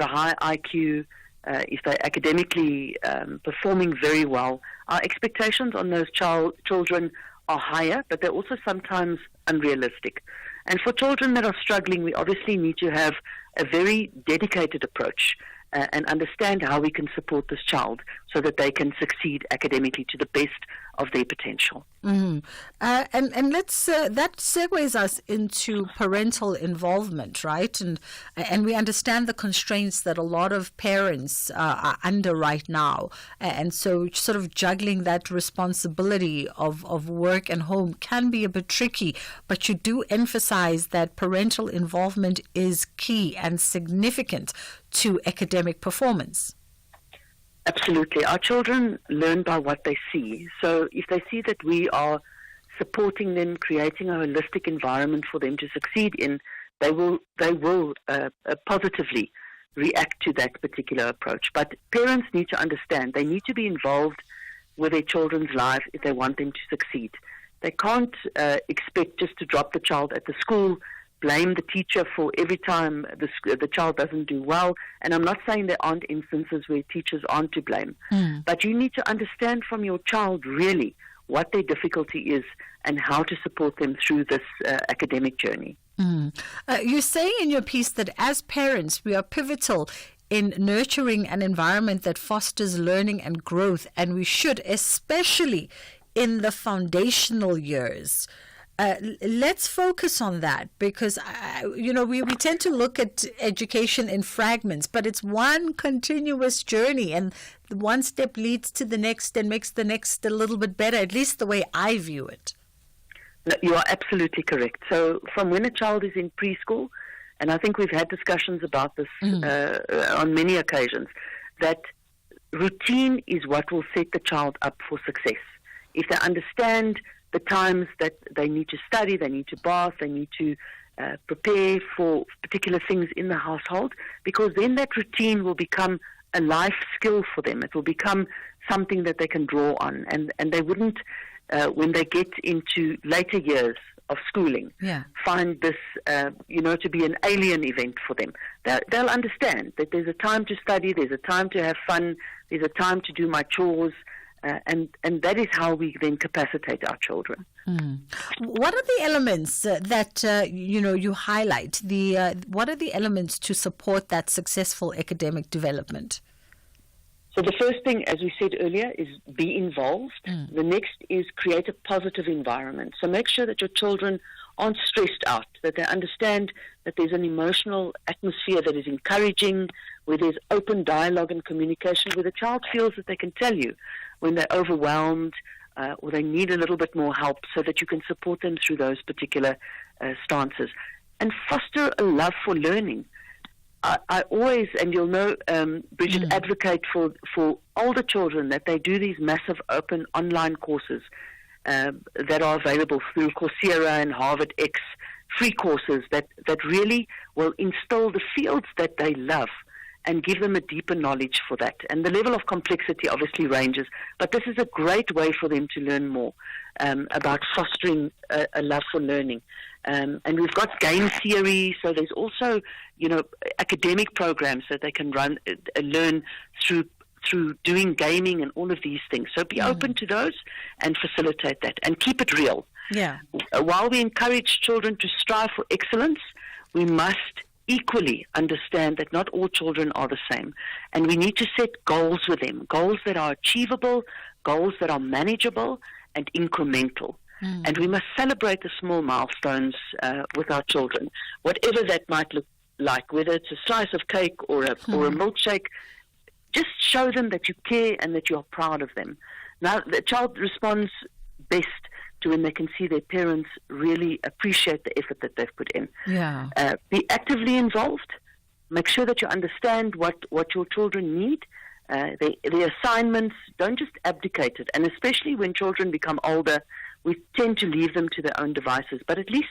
a high IQ, if they're academically performing very well, our expectations on those children are higher, but they're also sometimes unrealistic. And for children that are struggling, we obviously need to have a very dedicated approach and understand how we can support this child so that they can succeed academically to the best of their potential. And let's that segues us into parental involvement, right? And we understand the constraints that a lot of parents are under right now, and so sort of juggling that responsibility of work and home can be a bit tricky. But you do emphasize that parental involvement is key and significant to academic performance. Absolutely. Our children learn by what they see. So if they see that we are supporting them, creating a holistic environment for them to succeed in, they will positively react to that particular approach. But parents need to understand they need to be involved with their children's lives if they want them to succeed. They can't expect just to drop the child at the school, blame the teacher for every time the child doesn't do well. And I'm not saying there aren't instances where teachers aren't to blame. But you need to understand from your child really what their difficulty is and how to support them through this academic journey. You say in your piece that as parents, we are pivotal in nurturing an environment that fosters learning and growth, and we should, especially in the foundational years. Let's focus on that because, we tend to look at education in fragments, but it's one continuous journey, and one step leads to the next and makes the next a little bit better, at least the way I view it. You are absolutely correct. So from when a child is in preschool, and I think we've had discussions about this on many occasions, that routine is what will set the child up for success. If they understand the times that they need to study, they need to bath, they need to prepare for particular things in the household, because then that routine will become a life skill for them. It will become something that they can draw on, and they wouldn't, when they get into later years of schooling, find this, to be an alien event for them. They'll understand that there's a time to study, there's a time to have fun, there's a time to do my chores, and that is how we then capacitate our children. What are the elements that you highlight? What are the elements to support that successful academic development? So the first thing, as we said earlier, is be involved. The next is create a positive environment. So make sure that your children aren't stressed out, that they understand that there's an emotional atmosphere that is encouraging, where there's open dialogue and communication, where the child feels that they can tell you when they're overwhelmed or they need a little bit more help, so that you can support them through those particular stances. And foster a love for learning. I always, and you'll know, Bridget, advocate for older children that they do these massive open online courses that are available through Coursera and Harvard X, free courses that really will instill the fields that they love and give them a deeper knowledge for that. And the level of complexity obviously ranges, but this is a great way for them to learn more about fostering a love for learning. And we've got game theory, so there's also, academic programs that they can learn through doing gaming and all of these things. So be open to those and facilitate that and keep it real. While we encourage children to strive for excellence, we must equally understand that not all children are the same. And we need to set goals with them, goals that are achievable, goals that are manageable and incremental. And we must celebrate the small milestones with our children, whatever that might look like, whether it's a slice of cake or a milkshake. Just show them that you care and that you are proud of them. Now, the child responds best to when they can see their parents really appreciate the effort that they've put in. Yeah. Be actively involved. Make sure that you understand what your children need. The assignments, don't just abdicate it. And especially when children become older, we tend to leave them to their own devices. But at least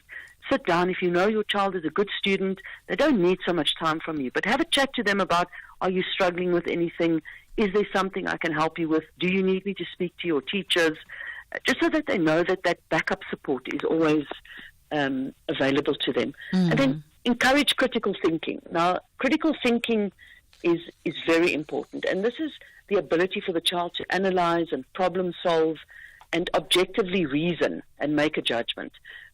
sit down. If you know your child is a good student, they don't need so much time from you. But have a chat to them about, are you struggling with anything? Is there something I can help you with? Do you need me to speak to your teachers? Just so that they know that that backup support is always available to them. And then encourage critical thinking. Now, critical thinking is very important. And this is the ability for the child to analyze and problem solve and objectively reason and make a judgment.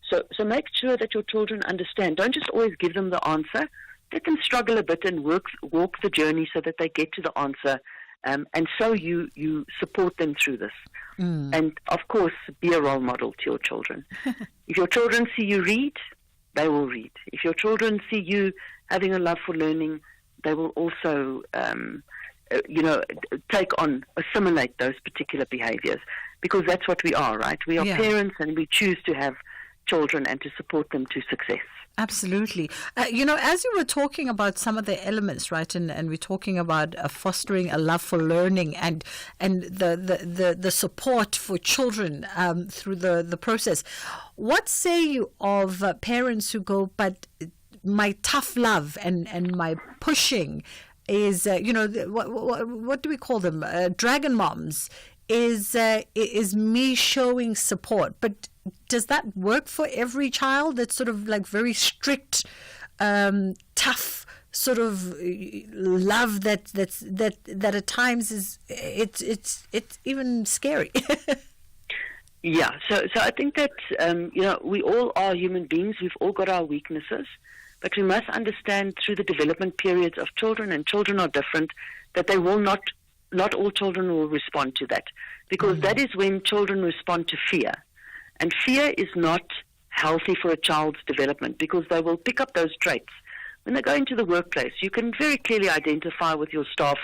So make sure that your children understand. Don't just always give them the answer. Let them struggle a bit and walk the journey so that they get to the answer. And so you support them through this. And, of course, be a role model to your children. If your children see you read, they will read. If your children see you having a love for learning, they will also, assimilate those particular behaviors. Because that's what we are, right? We are parents and we choose to have children and to support them to success. Absolutely. As you were talking about some of the elements, right, and we're talking about fostering a love for learning and the support for children through the process, what say you of parents who go, but my tough love and my pushing is, what do we call them? Dragon moms is me showing support, but does that work for every child? That's sort of like very strict, tough sort of love that at times is it's even scary. Yeah, so I think that we all are human beings. We've all got our weaknesses, but we must understand through the development periods of children, and children are different, that they will not all children will respond to that, because that is when children respond to fear. And fear is not healthy for a child's development, because they will pick up those traits. When they go into the workplace, you can very clearly identify with your staff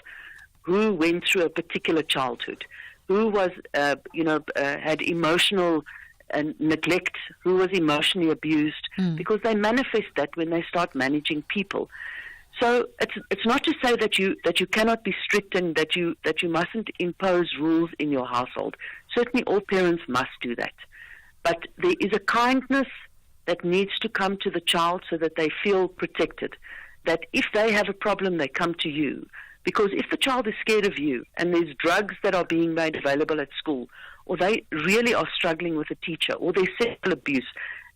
who went through a particular childhood, who was, had emotional neglect, who was emotionally abused, because they manifest that when they start managing people. So it's not to say that you cannot be strict and that you mustn't impose rules in your household. Certainly, all parents must do that. But there is a kindness that needs to come to the child so that they feel protected. That if they have a problem, they come to you. Because if the child is scared of you and there's drugs that are being made available at school, or they really are struggling with a teacher, or there's sexual abuse,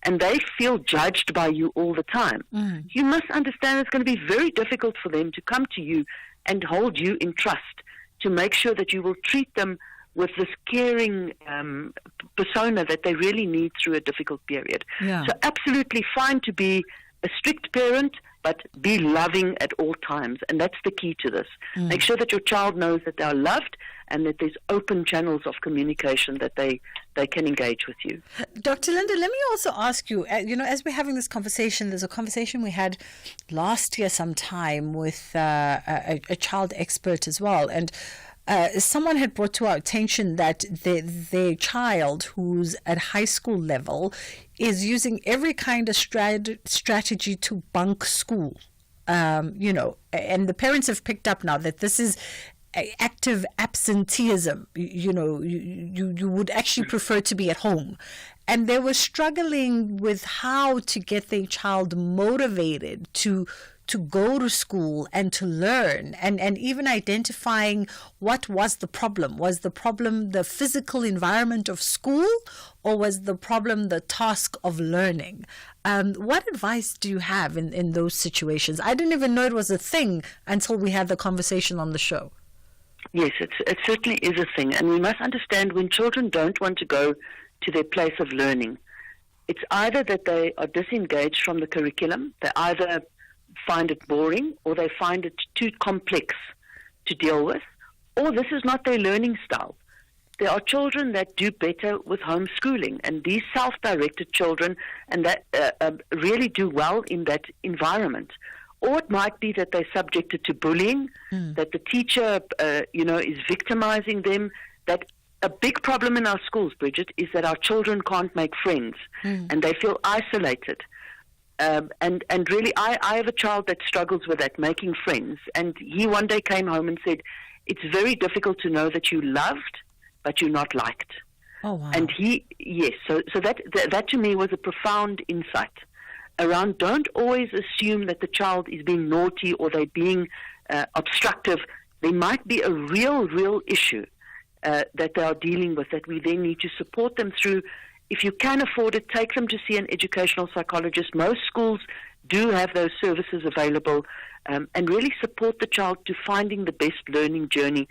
and they feel judged by you all the time, you must understand it's going to be very difficult for them to come to you and hold you in trust to make sure that you will treat them with this caring persona that they really need through a difficult period. Yeah. So absolutely fine to be a strict parent, but be loving at all times. And that's the key to this. Make sure that your child knows that they are loved and that there's open channels of communication that they can engage with you. Dr. Linda, let me also ask you, as we're having this conversation, there's a conversation we had last year sometime with a child expert as well. And someone had brought to our attention that their child who's at high school level is using every kind of strategy to bunk school, and the parents have picked up now that this is active absenteeism. You would actually prefer to be at home. And they were struggling with how to get their child motivated to go to school and to learn, and even identifying what was the problem. Was the problem the physical environment of school, or was the problem the task of learning? What advice do you have in those situations? I didn't even know it was a thing until we had the conversation on the show. Yes, it certainly is a thing. And we must understand when children don't want to go to their place of learning, it's either that they are disengaged from the curriculum, they either find it boring or they find it too complex to deal with, or this is not their learning style. There are children that do better with homeschooling, and these self-directed children and that really do well in that environment. Or it might be that they're subjected to bullying, that the teacher, is victimizing them, that a big problem in our schools, Bridget, is that our children can't make friends and they feel isolated. And really, I have a child that struggles with that, making friends. And he one day came home and said, it's very difficult to know that you loved, but you're not liked. Oh, wow. And so that to me was a profound insight around don't always assume that the child is being naughty or they're being obstructive. There might be a real issue that they are dealing with that we then need to support them through. If you can afford it, take them to see an educational psychologist. Most schools do have those services available, and really support the child to finding the best learning journey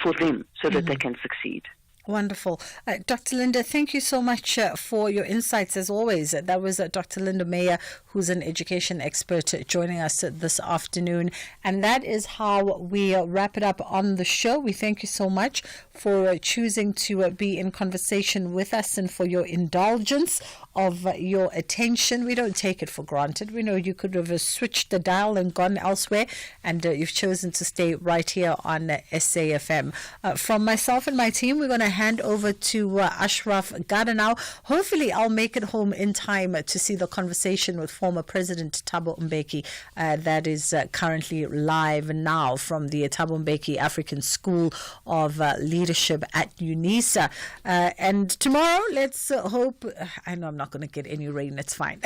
for them so that they can succeed. Wonderful. Dr. Linda, thank you so much for your insights as always. That was Dr. Linda Meyer, who's an education expert, joining us this afternoon. And that is how we wrap it up on the show. We thank you so much for choosing to be in conversation with us and for your indulgence of your attention. We don't take it for granted. We know you could have switched the dial and gone elsewhere, and you've chosen to stay right here on SAFM. From myself and my team, we're going to hand over to Ashraf Gada now. Hopefully, I'll make it home in time to see the conversation with former President Thabo Mbeki that is currently live now from the Thabo Mbeki African School of Leadership at UNISA. And tomorrow, let's hope, I know I'm not going to get any rain, it's fine.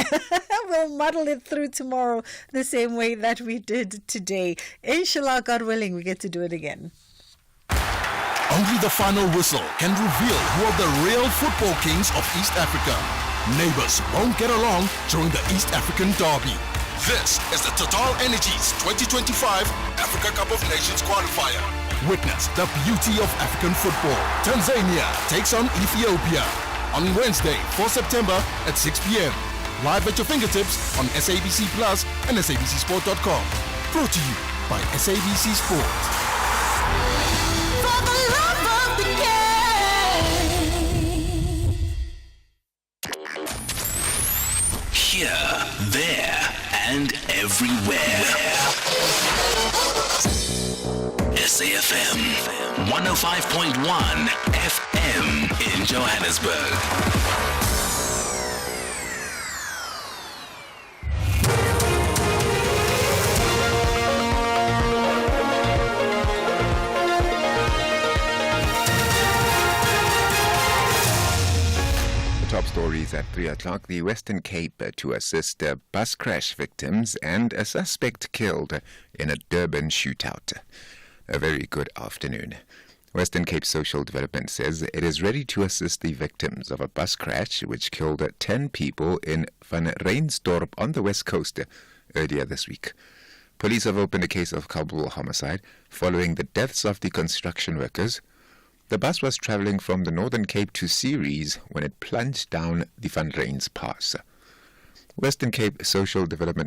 We'll muddle it through tomorrow the same way that we did today. Inshallah, God willing, we get to do it again. Only the final whistle can reveal who are the real football kings of East Africa. Neighbors won't get along during the East African Derby. This is the Total Energies 2025 Africa Cup of Nations qualifier. Witness the beauty of African football. Tanzania takes on Ethiopia on Wednesday, 4 September at 6 p.m. Live at your fingertips on SABC Plus and SABCSport.com. Brought to you by SABC Sport. Here, there, and everywhere. SAFM 105.1 FM in Johannesburg. Top stories at 3 o'clock. The Western Cape to assist bus crash victims and a suspect killed in a Durban shootout. A very good afternoon. Western Cape Social Development says it is ready to assist the victims of a bus crash which killed 10 people in Van Reinsdorp on the west coast earlier this week. Police have opened a case of culpable homicide following the deaths of the construction workers. The bus was travelling from the Northern Cape to Ceres when it plunged down the Van Reins Pass. Western Cape Social Development